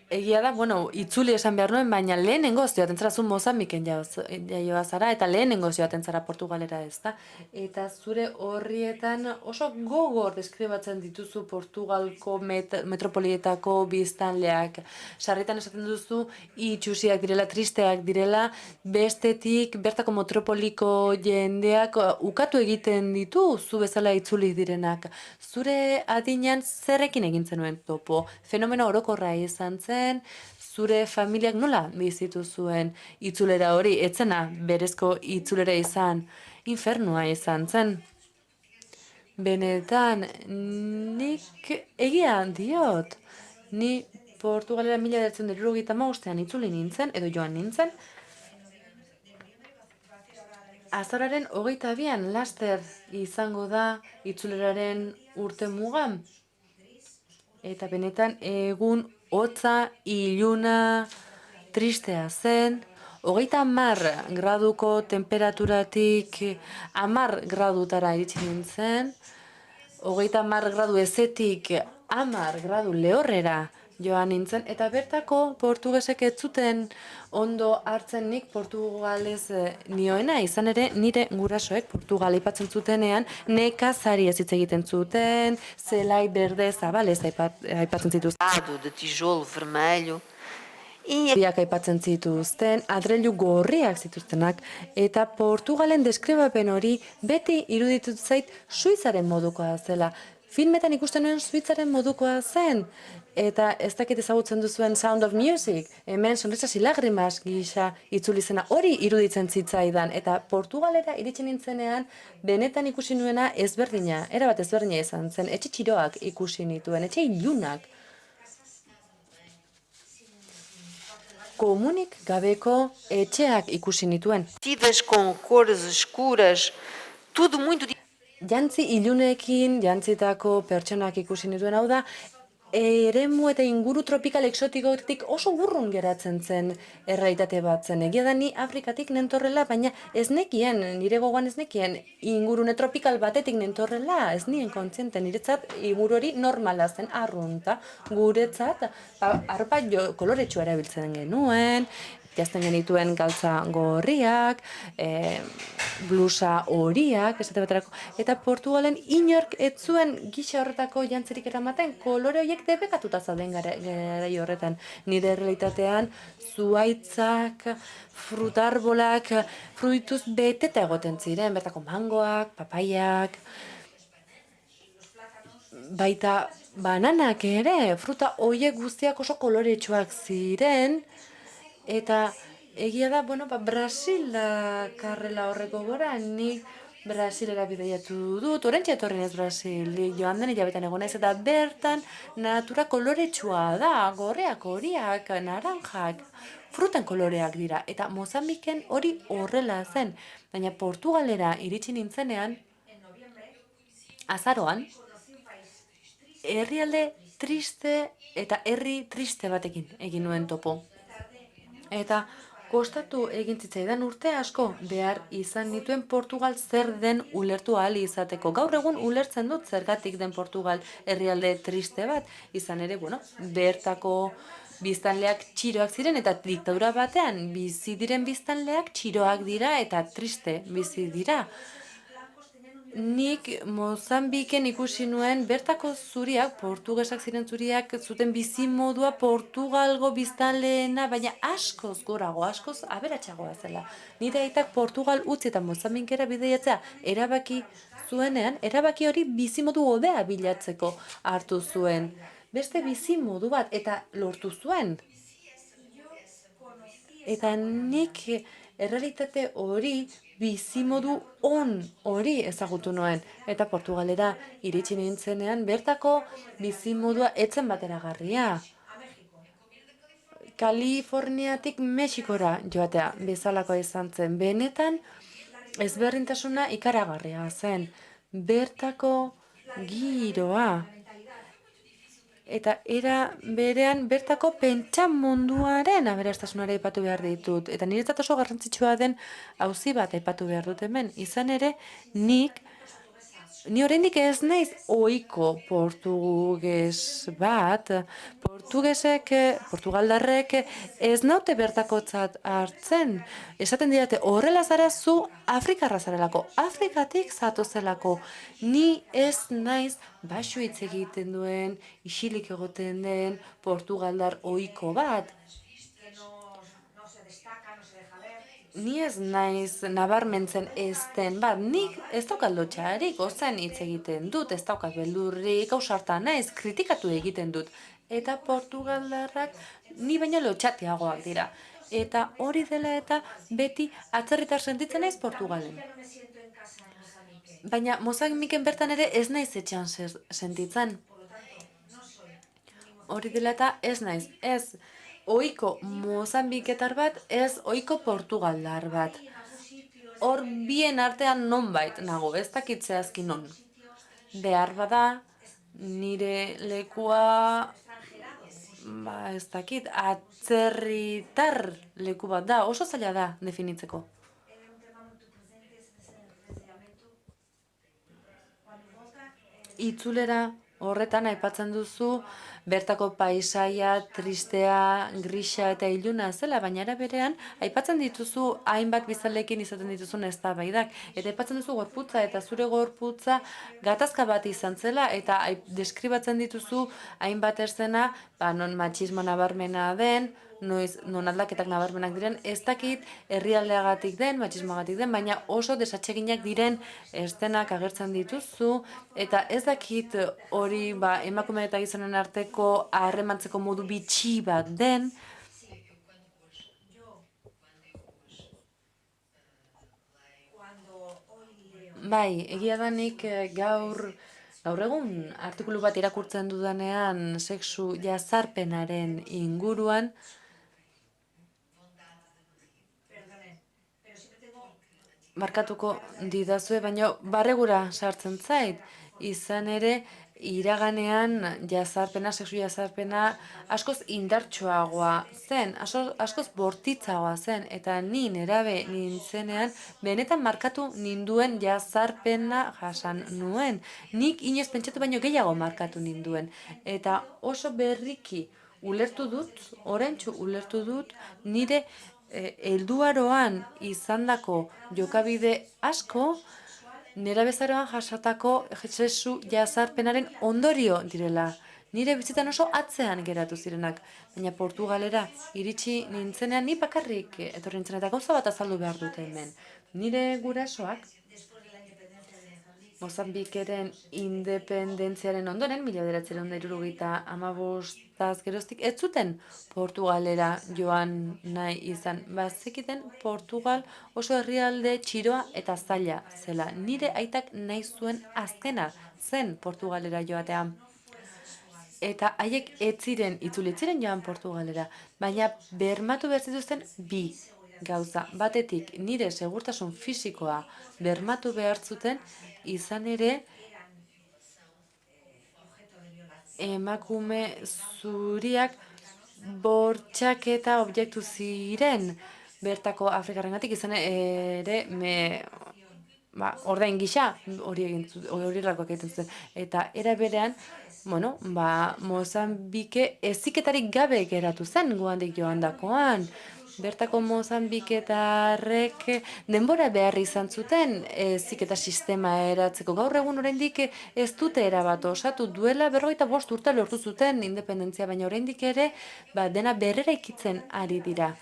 egia da, itzuli esan behar nuen, baina lehenengoz joaten zara, zu Mozambiken jaioa zara, eta lehenengoz joaten zara Portugalera ez da. Eta zure horrietan oso gogor deskribatzen dituzu Portugalko metropolietako biztanleak. Sarritan esaten duzu, itxusiak direla, tristeak direla, bestetik bertako metropoliko jendeak ukatu egiten ditu, zu bezala itzuli direnak. Zure adinean zerrekin egin zenuen topo? Fenomeno orokorra izan zen, zure familiak nola bizitu zuen itzulera hori, etzena berezko itzulera izan, infernua izan zen. Benetan, nik egia diot, ni Portugalera 1975ean itzuli nintzen, edo joan nintzen, Azararen 22an laster izango da itzuleraren urte mugan. Eta benetan egun hotza, iluna, tristea zen. 30 graduko temperaturatik 10 gradutara iritsi nintzen. 30 gradu ezetik 10 gradu lehorrera joan nintzen, eta bertako portugesek ez zuten ondo hartzen nik portugalez nioena, izan ere nire gurasoek Portugal aipatzen zutenean nekazari ez hitz egiten zuten, zelai berde zabalez aipatzen zituzten. De tijolo vermelho. Aipatzen zituzten, adreilu gorriak zituztenak, eta Portugalen deskribapen hori beti iruditu zait Suitzaren modukoa zela. Filmetan ikusten nuen Suitzaren modukoa zen, eta ez dakit ezagutzen duzuen Sound of Music, hemen Sonrisas y Lágrimas gisa itzuli zena, hori iruditzen zitzaidan, eta Portugalera iritsi nintzenean benetan ikusi nuena ezberdina, erabat ezberdina izan zen, etxe txiroak ikusi nituen, etxe ilunak. Komunik gabeko etxeak ikusi nituen. Vestidas com cores escuras, tudo muito Jantzi ilunekin, jantzitako pertsonak ikusi nituen, hau da, eremu eta inguru tropikal exotikotik oso burrun geratzen zen errealitate bat zen. Egia da ni Afrikatik nentorrela, baina ez nekien, nire gogoan ez nekien, ingurune tropikal batetik nentorrela, ez nien kontziente, niretzat inguru hori normala zen, arrunta, guretzat, arpa koloretsua erabiltzen genuen, jazten genituen galtza gorriak, blusa horiak, esate baterako, eta Portugalen inork ez zuen gisa horretako jantzirik eramaten, kolore horiek debekatuta zauden garai horretan. Nire realitatean, zuhaitzak, frutarbolak, fruituz beteta egoten ziren, bertako mangoak, papaiak, baita bananak ere, fruta horiek guztiak oso koloretsuak ziren, eta egia da, Brasila karrela horreko gora, nik Brasilera bidaiatu dut, orentxe etorri ez Brasil, joan den hilabetan egon naiz, eta bertan natura koloretsua da, gorreak, horiak, naranjak, fruten koloreak dira, eta Mozambiken hori horrela zen, baina Portugalera iritsi nintzenean, azaroan, herrialde triste eta herri triste batekin egin nuen topo. Eta kostatu egin zitzaidan urte asko behar izan nituen Portugal zer den ulertu ahal izateko. Gaur egun ulertzen dut zergatik den Portugal herrialde triste bat. Izan ere, bertako biztanleak txiroak ziren eta diktadura batean bizi diren biztanleak txiroak dira eta triste bizi dira. Nik Mozambiken ikusi nuen bertako zuriak, portugesak ziren zuriak, zuten bizimodua Portugalgo biztanleena, baina askoz gorago, askoz aberatsagoa zela. Nire aitak Portugal utzi eta Mozambikera bidaiatzea erabaki zuenean, erabaki hori bizimodu hobea bilatzeko hartu zuen. Beste bizimodu bat eta lortu zuen. Eta nik errealitate hori, bizimodu hori ezagutu nuen. Eta Portugalera iritsi nintzenean, bertako bizimodua etzen bateragarria. Kaliforniatik Mexikora joatea bezalakoa izan zen. Benetan ezberdintasuna ikaragarria zen. Bertako giroa. Eta era berean bertako pentsamunduaren aberastasunara aipatu behar ditut. Eta niretzat oso garrantzitsua den auzi bat aipatu behar dut hemen. Izan ere, ni oraindik ez naiz ohiko portuges bat. Portugaldarrek ez naute bertakotzat hartzen. Esaten didate, horrela zara zu Afrikarra zarelako. Afrikatik zatozelako. Ni ez naiz baxu hitz egiten duen, isilik egoten den Portugaldar ohiko bat. Ni ez naiz nabarmentzen ezten bat, nik ez daukat lotxarik, ozen hitz egiten dut, ez daukat beldurrik, ausarta naiz, kritikatu egiten dut. Eta Portugaldarrak ni baino lotxatiagoak dira. Eta hori dela eta beti atzerritar sentitzen naiz Portugalen. Baina Mozambiken bertan ere ez naiz etxean sentitzen. Hori dela eta ez naiz, ez ohiko Mozambiketar bat, ez ohiko Portugaldar bat. Hor bien artean nonbait nago, ez dakit zehazki non. Behar bada, nire lekua, ez dakit, atzerritar leku bat da, oso zaila da definitzeko. Itzulera horretan aipatzen duzu, bertako paisaia, tristea, grisa eta iluna zela, baina era berean aipatzen dituzu hainbat biztanleekin izaten dituzun eztabaidak, eta aipatzen duzu gorputza eta zure gorputza gatazka bat izan zela, eta deskribatzen dituzu hainbat eszena, non matxismo nabarmena den, non aldaketak nabarmenak diren, ez dakit herrialdeagatik den, matxismoagatik den, baina oso desatseginak diren eszenak agertzen dituzu, eta ez dakit hori emakume eta gizonen arteko harremantzeko modu bitxi bat den. Bai, egia da nik gaur egun artikulu bat irakurtzen dudanean sexu jazarpenaren inguruan, markatuko didazue, baina barregura sartzen zait. Izan ere, iraganean sexu jazarpena askoz indartsuagoa zen, askoz bortitzagoa zen, eta ni nerabe nintzenean benetan markatu ninduen jazarpena jasan nuen. Nik inoiz pentsatu baino gehiago markatu ninduen. Eta oso berriki oraintsu ulertu dut, nire helduaroan izandako jokabide asko, nerabezaroan jasatako sexu jazarpenaren ondorio direla. Nire bizitan oso atzean geratu zirenak, baina Portugalera iritsi nintzenean ni bakarrik etorri nintzen eta gauza bat azaldu behar dute hemen. Nire gurasoak Mozambikeren independentziaren ondoren, 1975 geroztik, ez zuten Portugalera joan nahi izan. Bazekiten Portugal oso herrialde txiroa eta zaila zela. Nire aitak nahi zuen azkena zen Portugalera joatea. Eta haiek ez ziren itzulitzen joan Portugalera, baina bermatu behar zituzten bi gauza. Batetik, nire segurtasun fisikoa bermatu behar zuten, izan ere emakume zuriak bortxaketa objektu ziren bertako Afrikarrengatik izan ere ordain gisa horielakoak egiten zuten. Eta era berean, Mozambike heziketarik gabe geratu zen guandik joandakoan. Bertako Mozambiketarrek denbora behar izan zuten heziketa sistema eratzeko. Gaur egun oraindik ez dute erabat osatu, duela 45 urte lortu zuten independentzia, baina oraindik ere dena berreraikitzen ari dira.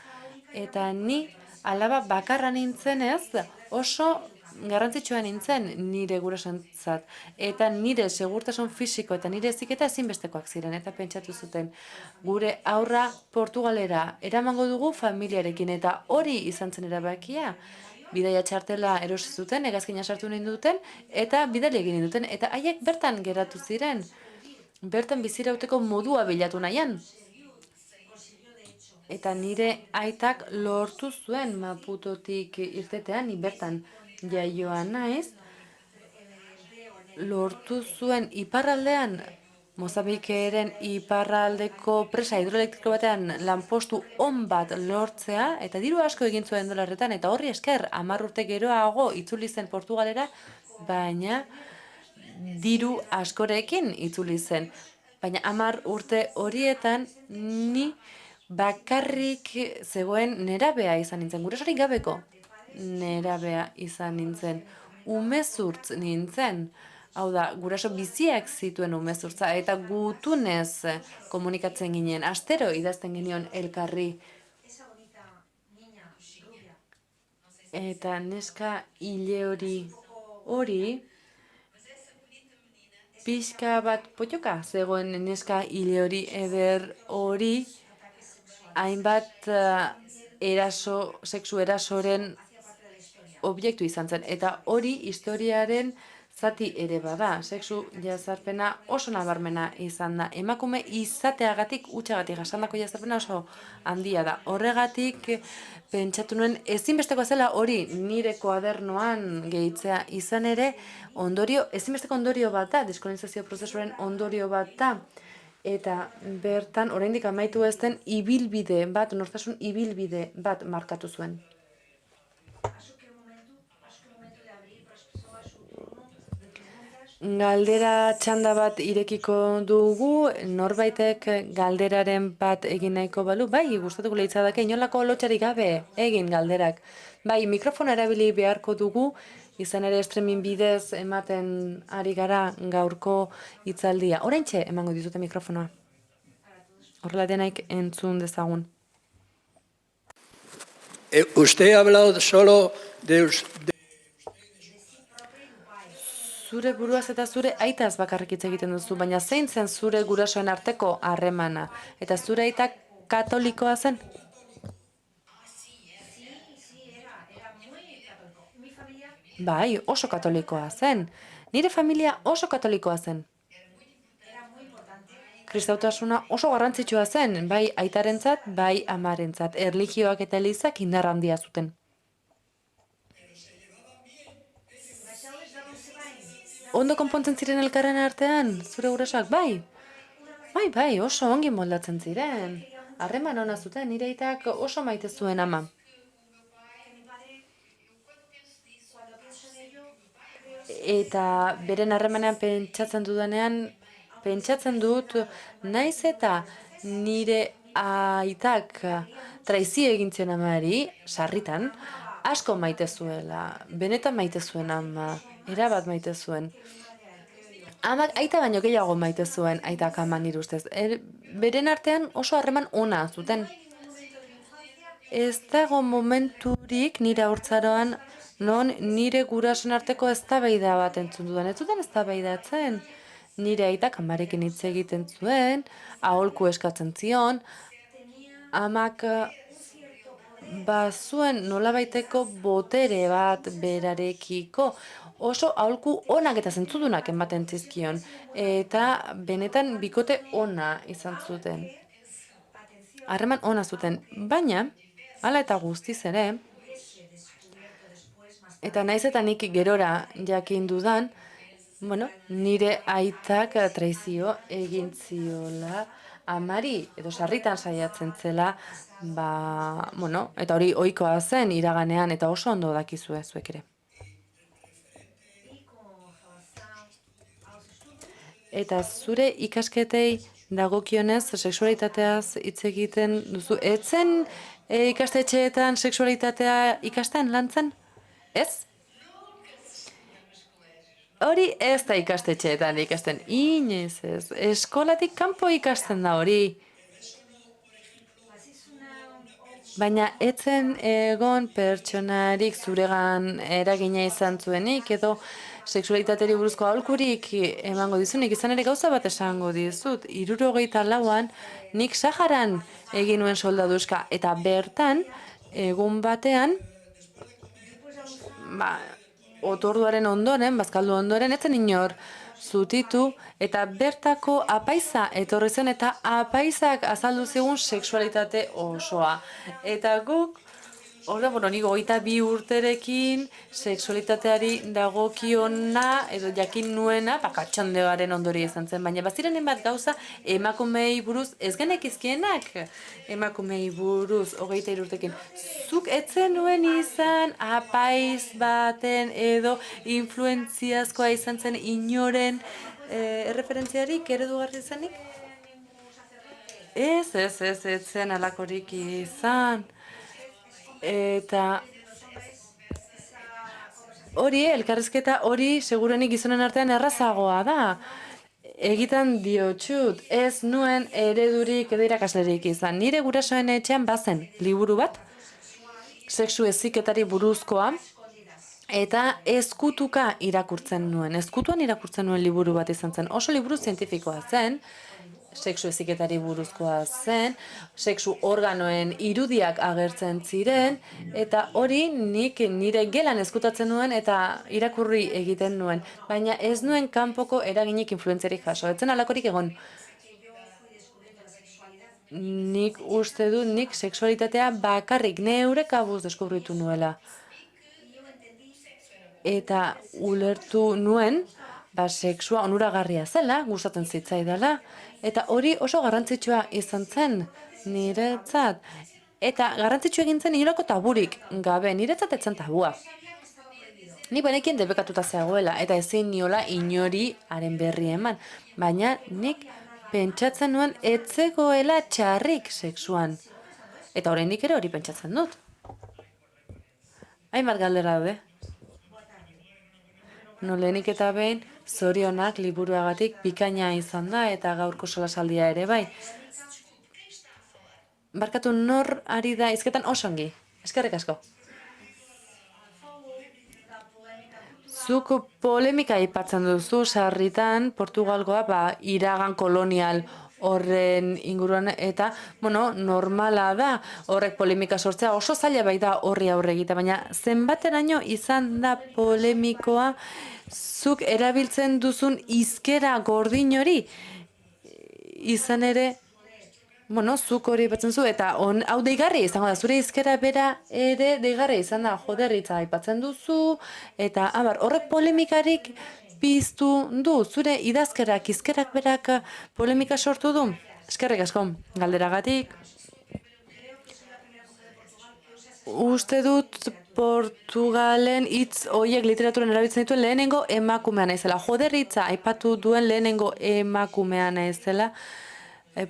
Eta ni alaba bakarra nintzenez oso garrantzitsua nintzen nire gurasoentzat, eta nire segurtasun fisiko eta nire heziketa ezinbestekoak ziren, eta pentsatu zuten gure aurra Portugalera eramango dugu familiarekin, eta hori izan zen erabakia. Bidaia txartela erosi zuten, hegazkina sartu nahi duten, eta bidali egin duten, eta haiek bertan geratu ziren, bertan bizirauteko modua bilatu nahian. Eta nire aitak lortu zuen Maputotik irtetean, ni bertan jaioa naiz, lortu zuen iparraldean, Mozambikeren iparraldeko presa hidroelektriko batean lanpostu on bat lortzea, eta diru asko egin zuen dolarretan, eta horri esker 10 urte geroago itzuli zen Portugalera, baina diru askorekin itzuli zen. Baina 10 urte horietan ni bakarrik zegoen nerabea izan nintzen, gurasorik gabeko nerabea izan nintzen, umezurtz nintzen. Hau da, guraso biziak zituen umezurtza, eta gutunez komunikatzen ginen, astero idazten genion elkarri. Eta neska hile hori, pixka bat potioka zegoen neska hile hori eder hori, hainbat sexu erasoren objektu izan zen, eta hori historiaren zati ere bada. Sexu jazarpena oso nabarmena izan da. Emakume izateagatik, utxagatik jasandako jazarpena oso handia da. Horregatik pentsatu nuen ezinbesteko zela hori nire koadernoan gehitzea, izan ere ezinbesteko ondorio bat da, deskolonizazio prozesuaren ondorio bat da. Eta bertan, oraindik amaitu ez den ibilbide bat, nortasun ibilbide bat markatu zuen. Galdera txanda bat irekiko dugu, norbaitek galderaren bat egin nahiko balu, bai, gustatuko leitzadake, inolako lotxarik gabe egin galderak. Bai, mikrofona erabili beharko dugu, izan ere streaming bidez ematen ari gara gaurko hitzaldia. Oraintxe emango dizute mikrofonoa. Horrela denaik entzun dezagun. Usted ha hablado solo de Zure buruaz eta zure aitaz bakarrik hitz egiten duzu, baina zein zen zure gurasoen arteko harremana? Eta zure aita katolikoa zen? Bai, oso katolikoa zen. Nire familia oso katolikoa zen. Kristautasuna oso garrantzitsua zen, bai aitarentzat, bai amarentzat. Erlijioak eta elizak indar handia zuten. Ondo konpontzen ziren elkarren artean, zure gurasoak? Bai, oso ongi moldatzen ziren. Harreman ona zuten, nire aitak oso maite zuen ama. Eta beren harremanean pentsatzen dut, naiz eta nire aitak traizio egin zion amari, sarritan, asko maite zuela, benetan maite zuen ama, erabat maite zuen. Amak aita baino gehiago maite zuen aitak ama nire ustez. Beren artean oso harreman ona zuten. Ez dago momenturik nire haurtzaroan non nire gurasoen arteko eztabaida bat entzun dudan. Ez zuten eztabaidatzen. Nire aitak amarekin hitz egiten zuen, aholku eskatzen zion, amak bazuen nolabaiteko botere bat berarekiko, oso aholku onak eta zentzudunak ematen zizkion, eta benetan bikote ona izan zuten. Harreman ona zuten, baina, hala eta guztiz ere, eta naiz eta nik gerora jakin dudan, bueno, nire aitak traizio egin ziola amari, edo sarritan saiatzen zela, bueno, eta hori ohikoa zen iraganean, eta oso ondo dakizue zuek ere. Eta zure ikasketei dagokionez, sexualitateaz hitz egiten duzu. Etzen ikastetxeetan sexualitatea ikasten lantzen? Ez? Hori ez da ikastetxeetan ikasten. Inoiz ez. Eskolatik kanpo ikasten da hori. Baina etzen egon pertsonarik zuregan eragina izan zuenik, edo sexualitateri buruzko aholkurik emango dizunik, izan ere gauza bat esango dizut. 74an nik Saharan egin nuen soldaduzka, eta bertan, egun batean, otorduaren ondoren, bazkaldu ondoren, etzen inor zutitu, eta bertako apaiza etorri zen, eta apaizak azaldu zigun sexualitate osoa. Eta guk, bueno, nik 22 urterekin sexualitateari dagokiona edo jakin nuena, katxondeoaren ondori izan zen, baina bazirenen bat gauza emakumei buruz, ez genekizkienak emakumei buruz 23 urtekin. Zuk etzen nuen izan apaiz baten edo influentziazkoa izan zen inoren erreferentziarik eredugarri izanik? Ez zen alakorik izan. Eta hori, elkarrizketa hori segurenik gizonen artean errazagoa da. Egiten diotxut, ez nuen eredurik edo irakaslerik izan. Nire gurasoen etxean bazen liburu bat, sexu heziketari buruzkoa, eta ezkutuka irakurtzen nuen. Ezkutuan irakurtzen nuen liburu bat izan zen. Oso liburu zientifikoa zen, sexu heziketari buruzkoa zen, sexu organoen irudiak agertzen ziren, eta hori nik nire gelan ezkutatzen nuen eta irakurri egiten nuen. Baina ez nuen kanpoko eraginik influentziarik jaso. Etzen alakorik egon. Nik uste dut nik sexualitatea bakarrik neure kabuz deskubritu nuela. Eta ulertu nuen, sexua onuragarria zela, gustatzen zitzaidala, eta hori oso garrantzitsua izan zen niretzat. Eta garrantzitsua egin zen inolako taburik gabe, niretzat etzen tabua. Ni banekien debekatuta zegoela, eta ezin niola inori haren berri eman, baina nik pentsatzen nuen etzegoela txarrik sexuan. Eta oraindik ere hori pentsatzen dut. Hainbat galdera daude. Lehenik eta behin, zorionak liburuagatik bikaina izan da eta gaurko solasaldia ere bai. Barkatu nor ari da izketan osongi. Eskerrik asko. Zuk polemika aipatzen duzu sarritan Portugalgoa iragan kolonial horren inguruan eta, normala da horrek polemika sortzea, oso zaila baita horri aurre egita, baina zenbateraino izan da polemikoa zuk erabiltzen duzun hizkera gordin hori, izan ere, zuk hori aipatzen zu, eta hau deigarri izango da, zure hizkera bera ere deigarri izan da, joderritza aipatzen duzu, eta horrek polemikarik piztu du, zure idazkerak, hizkerak berak polemika sortu du? Eskerrik asko, galderagatik. Uste dut Portugalen hitz horiek literaturan erabiltzen dituen lehenengo emakumea naizela. Joderritza aipatu duen lehenengo emakumea naizela.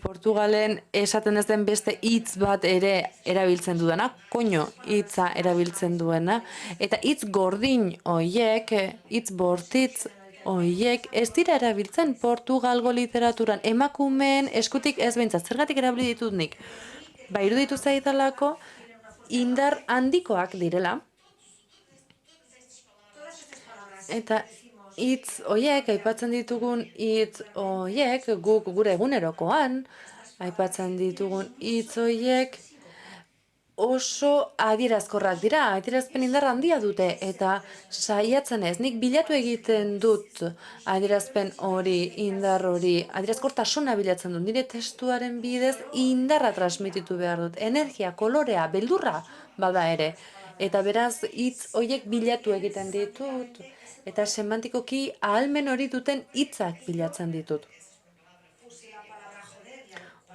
Portugalen esaten ez den beste hitz bat ere erabiltzen dudana, koño hitza erabiltzen duena, eta hitz gordin horiek, hitz bortitz horiek ez dira erabiltzen Portugalgo literaturan, emakumeen eskutik ez behintzat, zergatik erabili ditut nik. Iruditu zaidalako indar handikoak direla, eta hitz horiek, aipatzen ditugun hitz horiek, guk gure egunerokoan, aipatzen ditugun hitz horiek oso adierazkorrak dira, adierazpen indar handia dute, eta saiatzen ez, nik bilatu egiten dut adierazpen hori, indar hori, adierazkortasuna bilatzen dut, nire testuaren bidez indarra transmititu behar dut, energia, kolorea, beldurra bada ere. Eta beraz, hitz horiek bilatu egiten ditut, eta semantikoki ahalmen hori duten hitzak bilatzen ditut.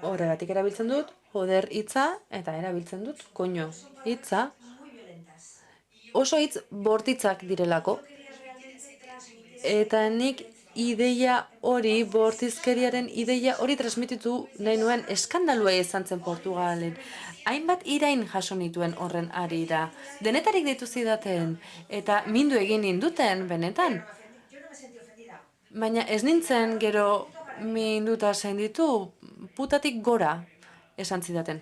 Horregatik erabiltzen dut, joder hitza, eta erabiltzen dut, koño hitza, oso hitz bortitzak direlako. Eta nik ideia hori, bortizkeriaren ideia hori transmititu nahi nuen eskandalua izan zen Portugalen. Hainbat irain jaso nituen horren harira. Denetarik ditu zidaten, eta mindu egin ninduten, benetan. Baina ez nintzen gero minduta senditu, putatik gora esan zidaten.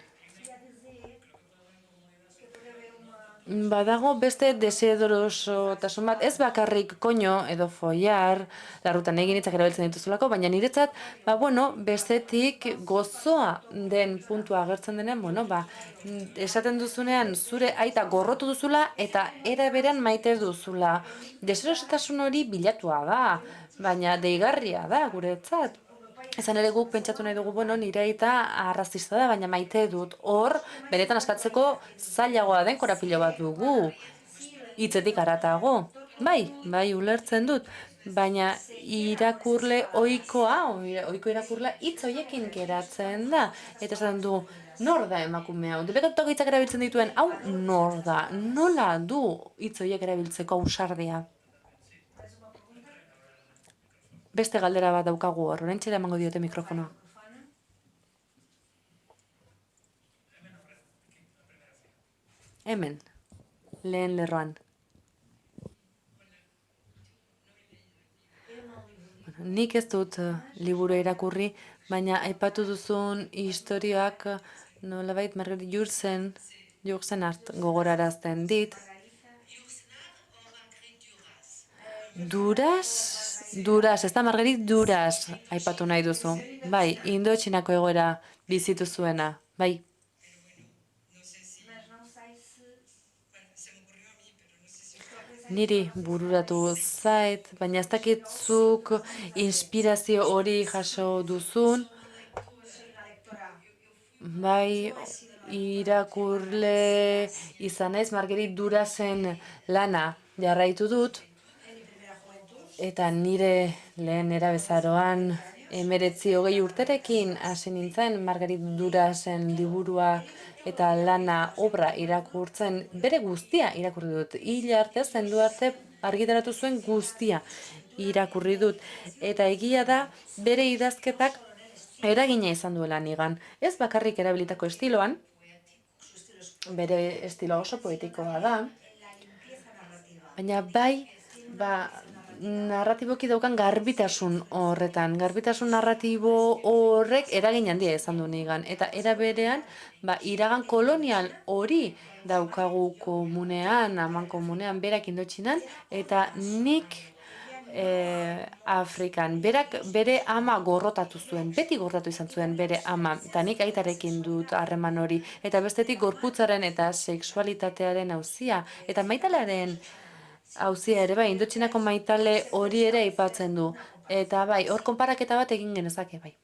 Badago beste deserosotasun bat, ez bakarrik koño edo follar, larrutan egin hitzak erabiltzen dituzulako, baina niretzat, bestetik gozoa den puntua agertzen denean, esaten duzunean zure aita gorrotu duzula eta era berean maite duzula. Deserosotasun hori bilatua da, baina deigarria da guretzat. Esan ere guk pentsatu nahi dugu, nire aita arrazista da, baina maite dut. Hor, benetan askatzeko zailagoa den korapilo bat dugu. Hitzetik haratago. Bai, ulertzen dut. Baina irakurle ohiko irakurlea hitz horiekin geratzen da. Eta esan du, nor da emakume hau? Debekatuak hitzak erabiltzen dituen, hau nor da? Nola du hitz horiek erabiltzeko ausardia? Beste galdera bat daukagu hor, oraintxe emango diote mikrofonoa. Hemen, lehen lerroan. Nik ez dut liburu irakurri, baina aipatu duzun historioak nolabait Marguerite Yourcenar gogorarazten dit. Duras, ez da Marguerite Duras aipatu nahi duzu. Bai, Indotxinako egoera bizitu zuena, bai. Niri bururatu zait, baina ez dakitzuk inspirazio hori jaso duzun. Bai, irakurle izan naiz, Marguerite Durasen lana jarraitu dut. Eta nire lehen erabezaroan 19-20 urterekin hasi nintzen Marguerite Durasen liburua eta lana obra irakurtzen, bere guztia irakurri dut. Hil arte, zendu arte argitaratu zuen guztia irakurri dut. Eta egia da bere idazketak eragina izan duela nigan. Ez bakarrik erabilitako estiloan, bere estiloa oso poetikoa da, baina narratiboki daukan garbitasun horretan. Garbitasun narratibo horrek eragin handia izan du nigan. Eta era berean, iragan kolonial hori daukagu komunean, aman komunean, berak Indotxinan, eta nik Afrikan. Berak bere ama gorrotatu zuen, beti gorrotatu izan zuen bere ama, eta nik aitarekin dut harreman hori. Eta bestetik gorputzaren eta sexualitatearen auzia, eta maitalearen hauzia ere, Indotxinako maitale hori ere aipatzen du. Eta hor konparaketa bat egin genezake, bai.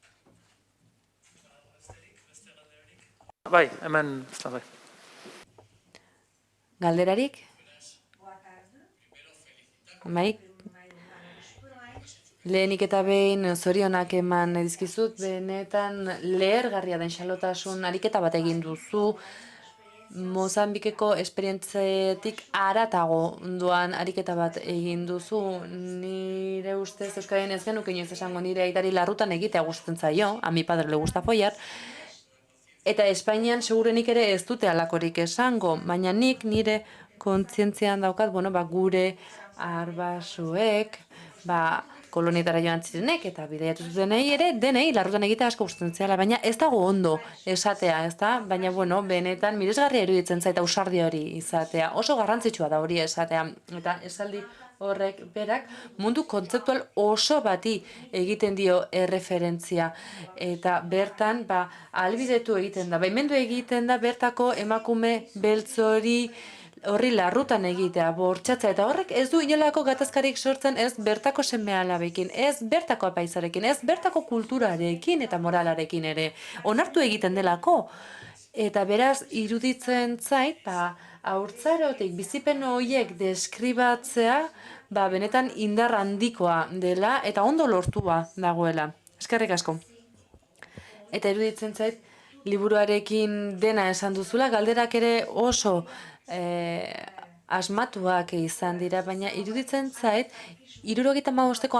Bai, hemen, bai. Galderarik? Bai. Lehenik eta behin zorionak eman dizkizut, benetan lehergarria den xalotasun ariketa bat egin duzu, Mozambikeko esperientzetik haratago doan ariketa bat egin duzu. Nire ustez Euskadien ez genuke inoiz esango nire aitari larrutan egitea gustatzen zaio, a mi padre le gusta follar, eta Espainian segurenik ere ez dute halakorik esango, baina nik nire kontzientzian daukat, gure arbasoek, kolonietara joan zirenek eta bidaiatu zutenei ere, denei larrutan egitea asko gustatzen ziala, baina ez dago ondo esatea, ez da? Baina, benetan miresgarria iruditzen zaita ausardia hori izatea. Oso garrantzitsua da hori esatea. Eta esaldi horrek berak mundu kontzeptual oso bati egiten dio erreferentzia. Eta bertan, ahalbidetu egiten da. Baimendu egiten da bertako emakume beltz horri larrutan egitea, bortxatza, eta horrek ez du inolako gatazkarik sortzen ez bertako seme-alabekin, ez bertako apaizarekin, ez bertako kulturarekin eta moralarekin ere. Onartu egiten delako. Eta beraz, iruditzen zait, haurtzarotik bizipen horiek deskribatzea, benetan indar handikoa dela eta ondo lortua dagoela. Eskerrik asko. Eta iruditzen zait, liburuarekin dena esan duzula, galderak ere oso asmatuak izan dira, baina iruditzen zait, 75-ko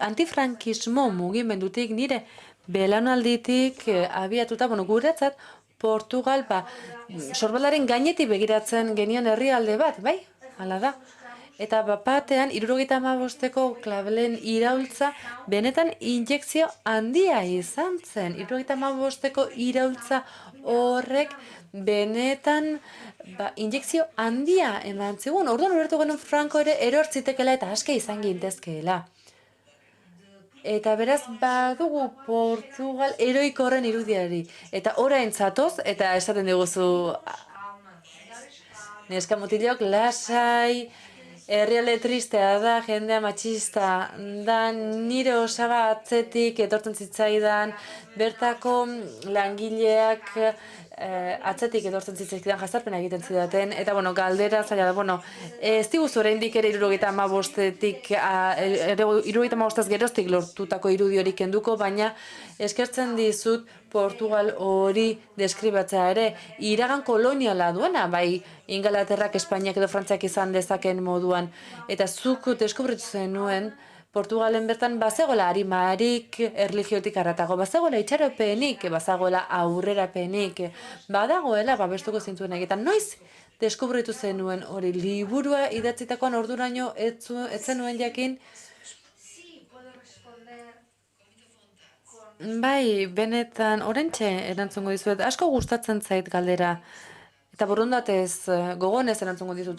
antifrankismo mugimendutik nire belaunalditik abiatuta, guretzat, Portugal, sorbalaren gainetik begiratzen genion herrialde bat, bai? Hala da. Eta batean, 75-ko klabelen iraultza benetan injekzio handia izan zen. 75-ko iraultza horrek benetan injekzio handia eman zigun. Orduan ulertu genuen Franco ere erortzitekela eta aske izan gintezkeela. Eta beraz, badugu Portugal heroiko horren irudiari. Eta orain zatoz, eta esaten diguzu, neska mutilok, lasai, herrialde tristea da, jendea matxista da, nire osaba atzetik etortzen zitzaidan, bertako langileak atzetik etortzen zitzaidan jazarpena egiten zidaten, eta galdera zaila da, ez diguzu oraindik ere 75-az geroztik lortutako irudi hori kenduko, baina eskertzen dizut Portugal hori deskribatzea ere, iragan koloniala duena, bai Ingalaterrak, Espainiak edo Frantziak izan dezaken moduan, eta zuk deskubritu zenuen, Portugalen bertan bazegoela harimarik erlijiotik haratago, bazegoela itxaropenik, bazegoela aurrerapenik, badagoela babestuko zintuen egiten. Noiz deskubritu zenuen hori liburua idatzitakoan orduraino ez zenuen jakin? Bai, benetan, orentxe erantzungo dizuet, asko gustatzen zait galdera, eta borondatez, gogonez erantzungo dizut.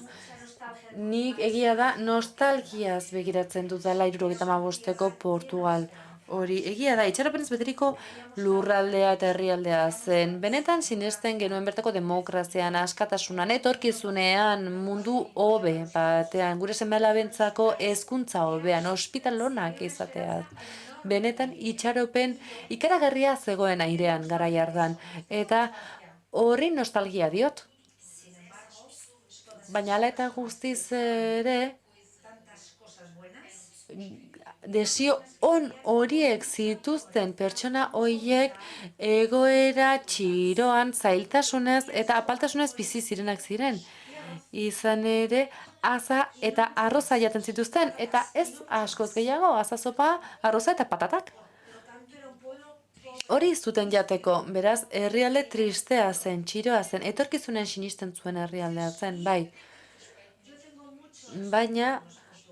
Nik egia da nostalgiaz begiratzen dudala 75-ko Portugal hori. Egia da, itxaropenez beteriko lurraldea eta herrialdea zen. Benetan sinesten genuen bertako demokrazian, askatasunan, etorkizunean, mundu hobe batean, gure seme-alabentzako hezkuntza hobean, ospital onak izateaz. Benetan itxaropen ikaragarria zegoen airean garai hartan. Eta horri nostalgia diot. Baina ala eta guztiz ere, desio on horiek zituzten pertsona horiek egoera txiroan, zailtasunez eta apaltasunez bizi zirenak ziren. Izan ere, aza eta arroza jaten zituzten, eta ez askoz gehiago, aza sopa, arroza eta patatak. Hori zuten jateko, beraz, herrialde tristea zen, txiroa zen, etorkizunen sinisten zuen herrialdea zen, bai. Baina,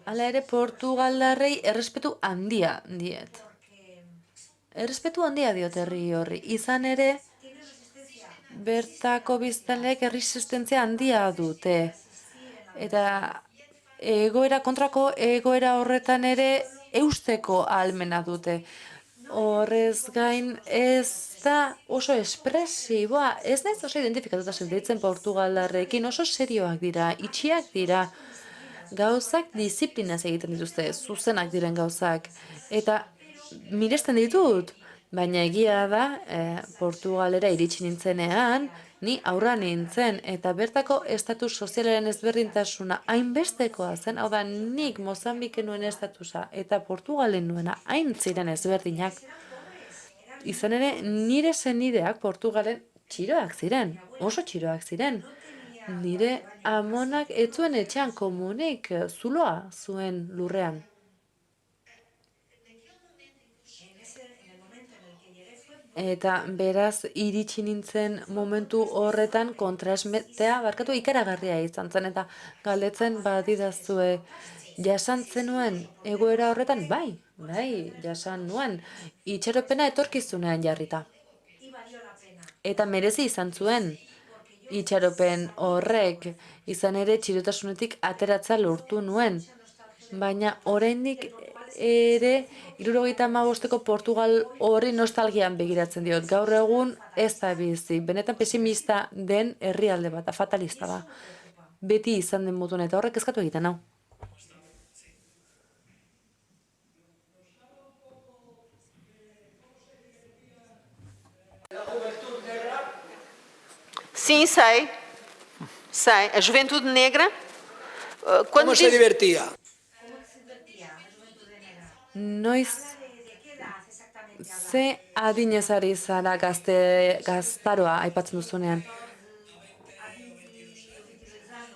hala ere, Portugaldarrei errespetu handia diet. Errespetu handia diot herri horri. Izan ere, bertako biztanleek erresistentzia handia dute. Eta kontrako egoera horretan ere eusteko ahalmena dute. Horrez gain ez da oso espresiboa, ez naiz oso identifikatuta sentitzen Portugaldarrekin, oso serioak dira, itxiak dira, gauzak disiplinaz egiten dituzte, zuzenak diren gauzak, eta miresten ditut, baina egia da, Portugalera iritsi nintzenean, ni aurra nintzen, eta bertako estatus sozialaren ezberdintasuna hainbestekoa zen, hau da, nik Mozambiken nuen estatusa eta Portugalen nuena hain ziren ezberdinak. Izan ere, nire senideak Portugalen txiroak ziren, oso txiroak ziren. Nire amonak ez zuen etxean komunik zuloa zuen lurrean. Eta beraz, iritsi nintzen momentu horretan kontrasmetea ikaragarria izan zen. Eta galdetzen badidazue, jasan zenuen egoera horretan? Bai, jasan nuen. Itxaropena etorkizunean jarrita. Eta merezi izan zuen. Itxaropen horrek izan ere txirotasunetik ateratza lortu nuen. Baina oraindik ere 75-ko Portugal horri nostalgian begiratzen diot. Gaur egun ez da bizi. Benetan pesimista den herrialde bat, fatalista da. Beti izan den moduan eta horrek eskatu egiten hau. Sim, sei. Sei, a juventude negra, quando ¿Cómo se diz... divertía? Noiz, ze adinez ari zara gaztaroa aipatzen duzunean?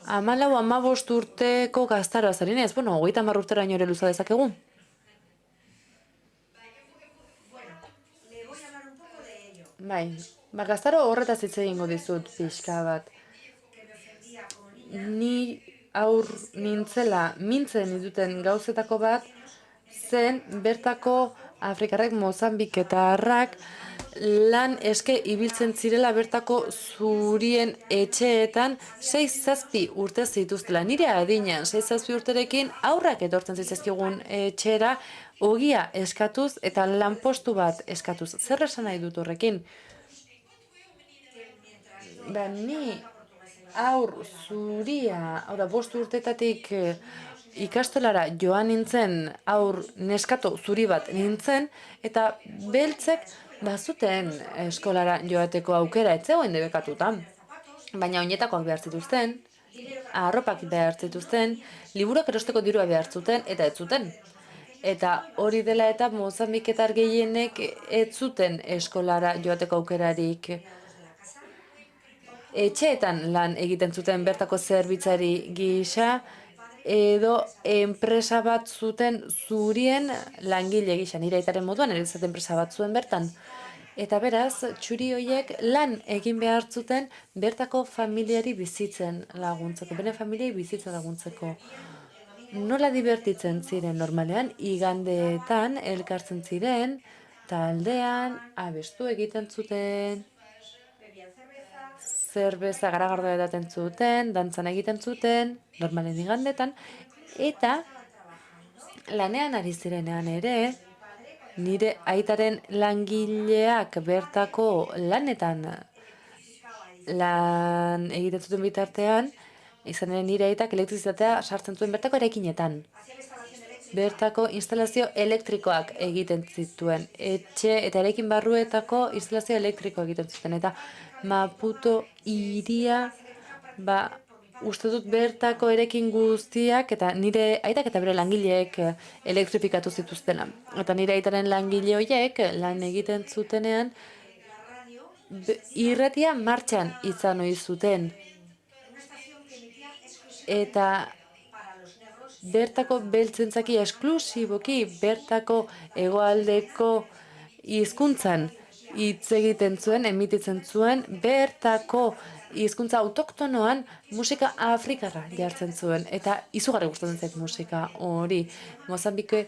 14 urteko gaztaroa zarinez, bueno, 30 urteraino ere luza dezakegu. Bai, gaztaro horretaz hitz egingo dizut pixka bat. Ni aur nintzela mintzen dituten gauzetako bat, zen bertako Afrikarrek Mozambiketarrak lan eske ibiltzen zirela bertako zurien etxeetan 6-7 urte zituztela. Nire adinean 6-7 urterekin aurrak etortzen zitzaizkigun etxera ogia eskatuz eta lanpostu bat eskatuz. Zer esan nahi dut horrekin? Ni aur zuria, hau da, 5 urtetatik ikastolara joan nintzen, aur neskato zuri bat nintzen, eta beltzek bazuten eskolara joateko aukera, ez zegoen debekatuta. Baina oinetakoak behar zituzten, arropak behar zituzten, liburuak erosteko dirua behar zuten, eta ez zuten. Eta hori dela eta Mozambiketar gehienek ez zuten eskolara joateko aukerarik. Etxeetan lan egiten zuten bertako zerbitzari gisa, edo enpresa bat zuten zurien langile gisa, nire aitaren moduan erizat enpresa bat zuen bertan. Eta beraz, txuri horiek lan egin behar zuten bertako familiari bizitzen laguntzeko, bere familiai bizitzen laguntzeko. Nola divertitzen ziren normalean, igandeetan elkartzen ziren, taldean, abestu egiten zuten, zerbeza garagardoa edaten zuten, dantzan egiten zuten, normalen igandetan, eta lanean ari zirenean ere, nire aitaren langileak bertako lanetan lan egiten zuten bitartean, izan ere nire aitak elektrizitatea sartzen zuen bertako eraikinetan. Bertako instalazio elektrikoak egiten zituen. Etxe eta eraikin barruetako instalazio elektrikoak egiten zuten. Eta Maputo hiria, uste dut bertako eraikin guztiak, eta nire aitak eta bere langileek elektrifikatu zituztena. Eta nire aitaren langile horiek lan egiten zutenean, irratia martxan izan ohi zuten. Eta bertako beltzentzaki esklusiboki, bertako hegoaldeko hizkuntzan hitz egiten zuen, emititzen zuen, bertako hizkuntza autoktonoan musika afrikarra jartzen zuen. Eta izugarri gustatzen zait musika hori. Mozambike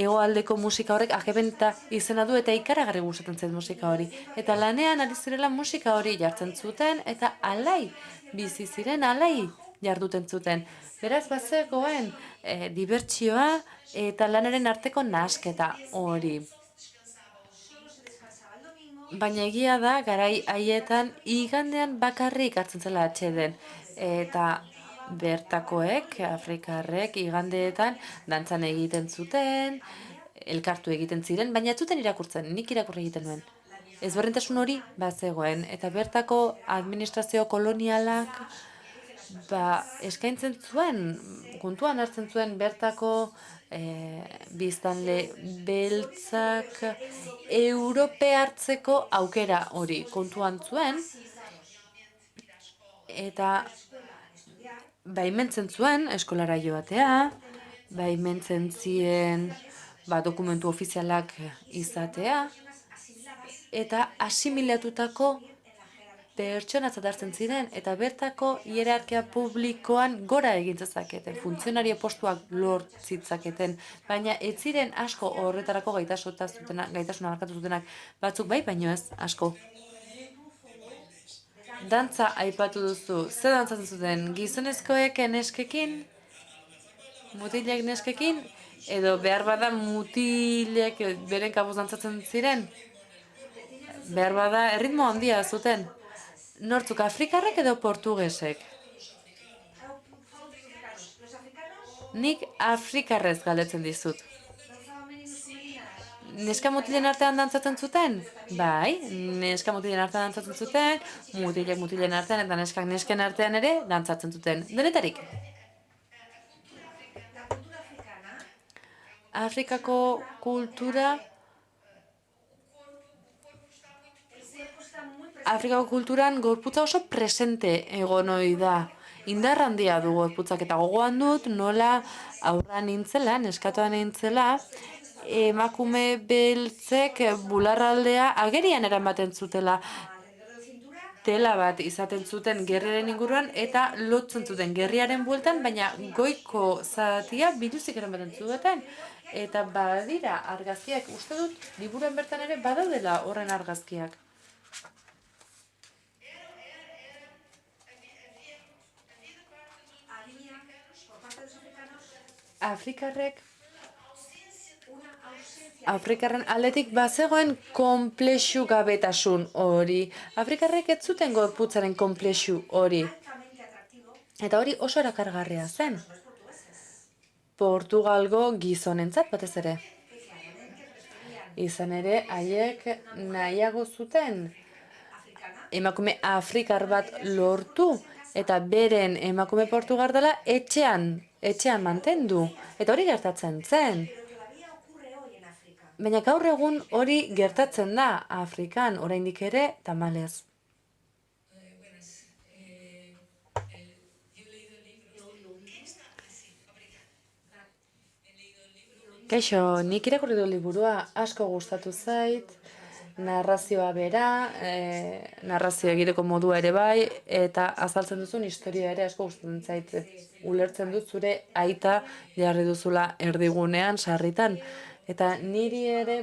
hegoaldeko musika horrek agebenta izena du eta ikaragarri gustatzen zait musika hori. Eta lanean ari zirela musika hori jartzen zuten eta alai bizi ziren, alai jarduten zuten. Beraz, bazegoen dibertsioa eta lanaren arteko nahasketa hori. Baina egia da, garai haietan igandean bakarrik hartzen zela atxeden. Eta bertakoek, afrikarrek, igandeetan dantzan egiten zuten, elkartu egiten ziren, baina ez zuten irakurtzen, nik irakurri egiten nuen. Ezberdintasun hori bazegoen, eta bertako administrazio kolonialak eskaintzen zuen, kontuan hartzen zuen bertako biztanle beltzak Europe hartzeko aukera hori kontuan zuen, eta baimentzen zuen eskolara joatea, baimentzen zien dokumentu ofizialak izatea, eta asimilatutako pertsonatzat hartzen ziren, eta bertako hierarkia publikoan gora egin zezaketen, funtzionario postuak lort zitzaketen, baina ez ziren asko horretarako gaitasuna markatu zutenak, batzuk bai, baino ez asko. Dantza aipatu duzu, ze dantzatzen zuten, gizonezkoek neskekin, mutilek neskekin, edo behar bada mutilek beren kabuz dantzatzen ziren, behar bada erritmo handia zuten. Nortzuk, afrikarrek edo portugesek? Nik afrikarrez galdetzen dizut. neska mutilen artean dantzatzen zuten? Bai, neska mutilen artean dantzatzen zuten, mutilek mutilen artean eta neskak nesken artean ere dantzatzen zuten. Denetarik. Afrikako kultura Afrikako kulturan gorputza oso presente egon ohi da. Indar handia du gorputzak eta gogoan dut nola aurra nintzela, neskatoa nintzela, emakume beltzek bularraldea agerian eramaten zutela. Tela bat izaten zuten gerriaren inguruan eta lotzen zuten gerriaren bueltan, baina goiko zatia biluzik eramaten zuten. Eta badira argazkiak, uste dut, liburuan bertan ere badaudela horren argazkiak. Afrikarren aldetik bazegoen konplexu gabetasun hori. Afrikarrek ez zuten gorputzaren konplexu hori. Eta hori oso erakargarria zen. Portugalgo gizonentzat batez ere. Izan ere, haiek nahiago zuten emakume afrikar bat lortu eta beren emakume portugaldala etxean mantendu. Eta hori gertatzen zen. Baina gaur egun hori gertatzen da Afrikan, oraindik ere tamalez. Kaixo, nik irakurri du liburua, asko gustatu zait, narrazioa bera, narrazio egiteko modua ere bai, eta azaltzen duzun historia ere asko gustatzen zait. Ulertzen dut zure aita jarri duzula erdigunean, sarritan. Eta niri ere,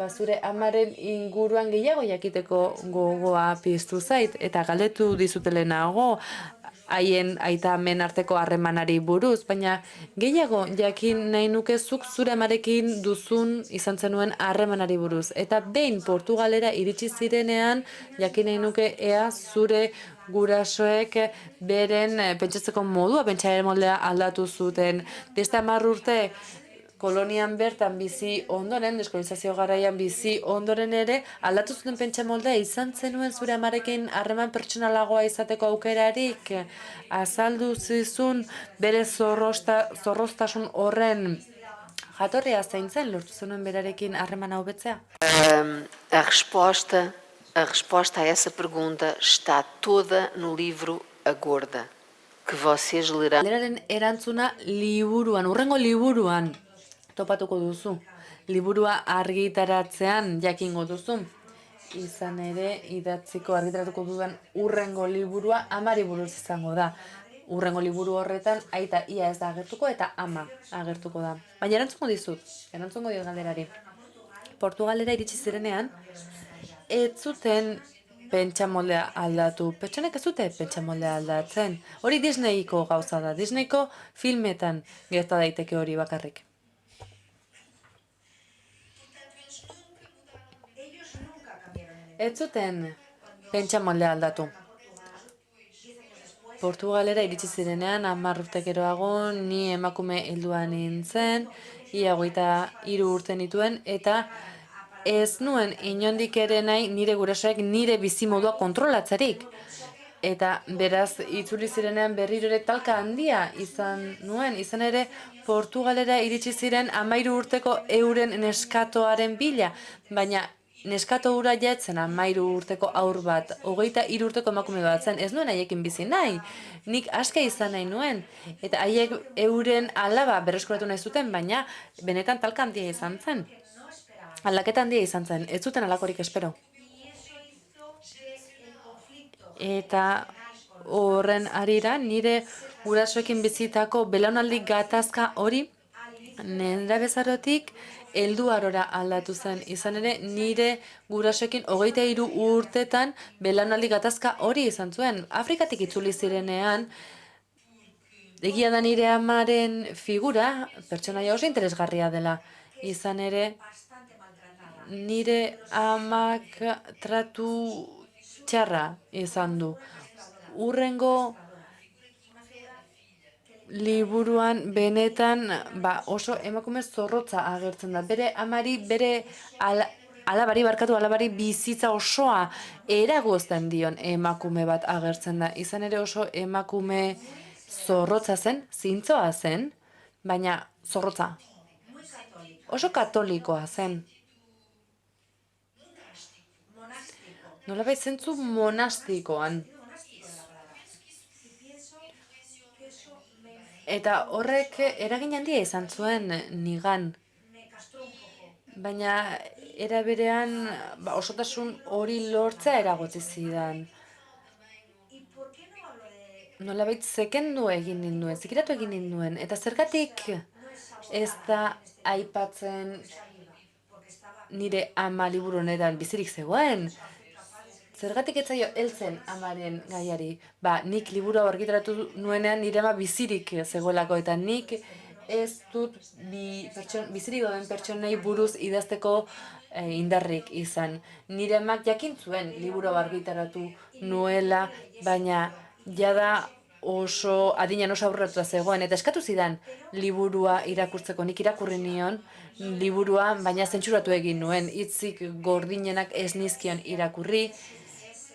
zure amaren inguruan gehiago jakiteko gogoa piztu zait, eta galdetu dizutelenago haien aita amen arteko harremanari buruz, baina gehiago jakin nahi nuke zuk zure amarekin duzun izan zenuen harremanari buruz. Eta behin Portugalera iritsi zirenean, jakin nahi nuke ea zure gurasoek beren pentsatzeko modua, pentsaren moldea aldatu zuten. Beste 10 urte kolonian bertan bizi ondoren, deskolonizazio garaian bizi ondoren ere, aldatu zuten pentsamoldea izan zenuen zure amarekin harreman pertsonalagoa izateko aukerarik, azaldu zizun bere zorroztasun horren jatorria zein zen, lortu zenuen berarekin harremana hobetzea? A resposta a essa pergunta está toda no livro A Gorda, que vocês lerão. Galderaren erantzuna liburuan, hurrengo liburuan topatuko duzu. Liburua argitaratzean jakingo duzu. Izan ere, idatziko argitaratuko dudan hurrengo liburua amari buruz izango da. Hurrengo liburu horretan aita ia ez da agertuko eta ama agertuko da. Baina erantzungo diot galderari. Portugalera iritsi zirenean, ez zuten pentsamoldea aldatu. Pertsonek ez dute pentsamoldea aldatzen. Hori Disneyko gauza da. Disneyko filmetan gerta daiteke hori bakarrik. Ez zuten pentsamoldea aldatu. Portugalera iritsi zirenean 10 urte geroago ni emakume heldua nintzen, ia 23 urte nituen, eta ez nuen inondik ere nahi nire gurasoek nire bizimodua kontrolatzerik. Eta beraz, itzuli zirenean berriro ere talka handia izan nuen. Izan ere, Portugalera iritsi ziren 13 urteko euren neskatoaren bila, baina neskato hura jatzen 13 urteko aur bat, 23 urteko emakume bat zen, ez nuen haiekin bizi nahi. Nik aske izan nahi nuen, eta haiek euren alaba berreskuratu nahi zuten, baina benetan talka handia izan zen. Aldaketa handia izan zen, ez zuten alakorik espero. Eta horren arira, nire gurasoekin bizitako belaunaldi gatazka hori, nire bezarotik helduarora aldatu zen. Izan ere, nire gurasoekin 23 urtetan belaunaldi gatazka hori izan zuen. Afrikatik itzuli zirenean, egia da nire amaren figura, pertsonaia oso interesgarria dela. Izan ere, nire amak tratu txarra izan du. Hurrengo liburuan benetan oso emakume zorrotza agertzen da. Bere amari, bere alabari bizitza osoa eragozten dion emakume bat agertzen da. Izan ere oso emakume zorrotza zen, zintzoa zen, baina zorrotza. Oso katolikoa zen. Nolabait zentzu monastikoan. Eta horrek eragin handia izan zuen nigan. Baina era berean osotasun hori lortzea eragotzi zidan. Nolabait zekendu egin ninduen, zikiratu egin ninduen. Eta zergatik ez da aipatzen nire ama liburu honetan bizirik zegoen? Zergatik ez zaio heltzen amaren gaiari? Nik liburu hau argitaratu nuenean nire ama bizirik zegoelako, eta nik ez dut bizirik dauden pertsonei buruz idazteko indarrik izan. Nire amak jakin zuen liburu hau argitaratu nuela, baina jada oso adinean oso aurreratuta zegoen, eta eskatu zidan liburua irakurtzeko. Nik irakurri nion liburua, baina zentsuratu egin nuen, hitzik gordinenak ez nizkion irakurri,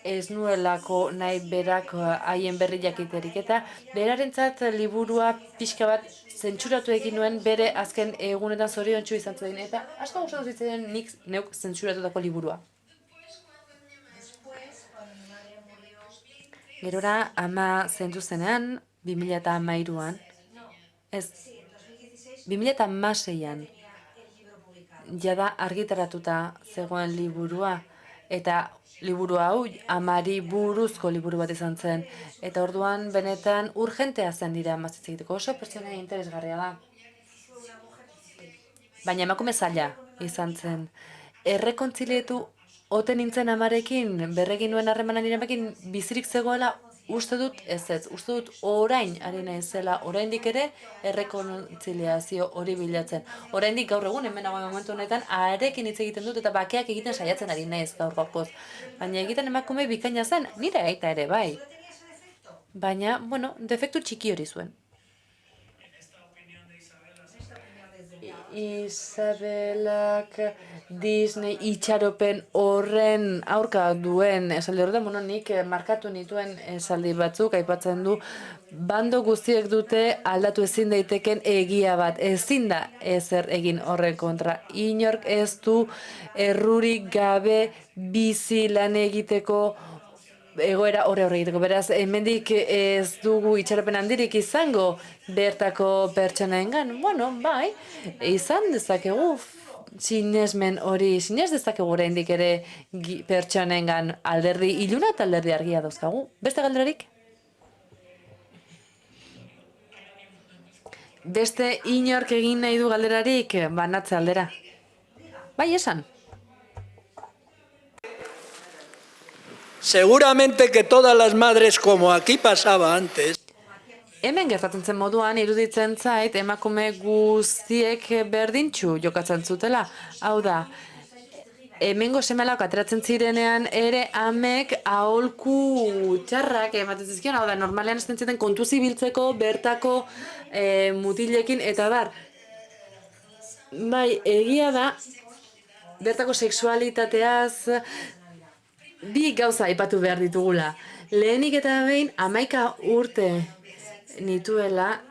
ez nuelako nahi berak haien berri jakiterik, eta berarentzat liburua pixka bat zentsuratu egin nuen bere azken egunetan zoriontsu izan zuen, eta asko gustatu zitzaidan nik neuk zentsuratutako liburua. Gerora ama zendu zenean, 2013an, ez, 2016an, jada argitaratuta zegoen liburua, eta liburu hau amari buruzko liburu bat izan zen. Eta orduan benetan urgentea zen nire amaz hitz egiteko, oso pertsona interesgarria da. Baina emakume zaila izan zen. Errekontzilietu ote nintzen amarekin, berregin nuen harremanan nire amarekin bizirik zegoela, uste dut uste dut orain ari naizela, oraindik ere errekontziliazio hori bilatzen. Oraindik gaur egun hemen nagoen momentu honetan harekin hitz egiten dut eta bakeak egiten saiatzen ari naiz gaur gaurkoz. Baina egiten emakume bikaina zen, nire aita ere bai. Baina, defektu txiki hori zuen. Isabelak Disney itxaropen horren aurka duen esaldi horretan, nik markatu nituen esaldi batzuk aipatzen du, bando guztiek dute aldatu ezin daiteken egia bat, ezin da ezer egin horren kontra. Inork ez du errurik gabe bizi lan egiteko egoera horre egiteko. Beraz, hemendik ez dugu itxaropen handirik izango bertako pertsonaengan. Bai, izan dezakegu sinesmen hori, sinez dezakegu oraindik ere pertsonaengan alderdi iluna eta alderdi argia dauzkagu. Beste galderarik? Beste inork egin nahi du galderarik, banatze aldera. Bai, esan. Seguramente que todas las madres, como aquí pasaba antes, Hemen gertatzen zen moduan iruditzen zait emakume guztiek berdintxu jokatzen zutela. Hau da, hemengo semelak ateratzen zirenean ere amek aholku txarrak ematen zizkion. Hau da, normalean ez zuten kontu zibiltzeko bertako mutilekin eta bar. Bai, egia da, bertako sexualitateaz bi gauza aipatu behar ditugula. Lehenik eta behin 11 urte nituela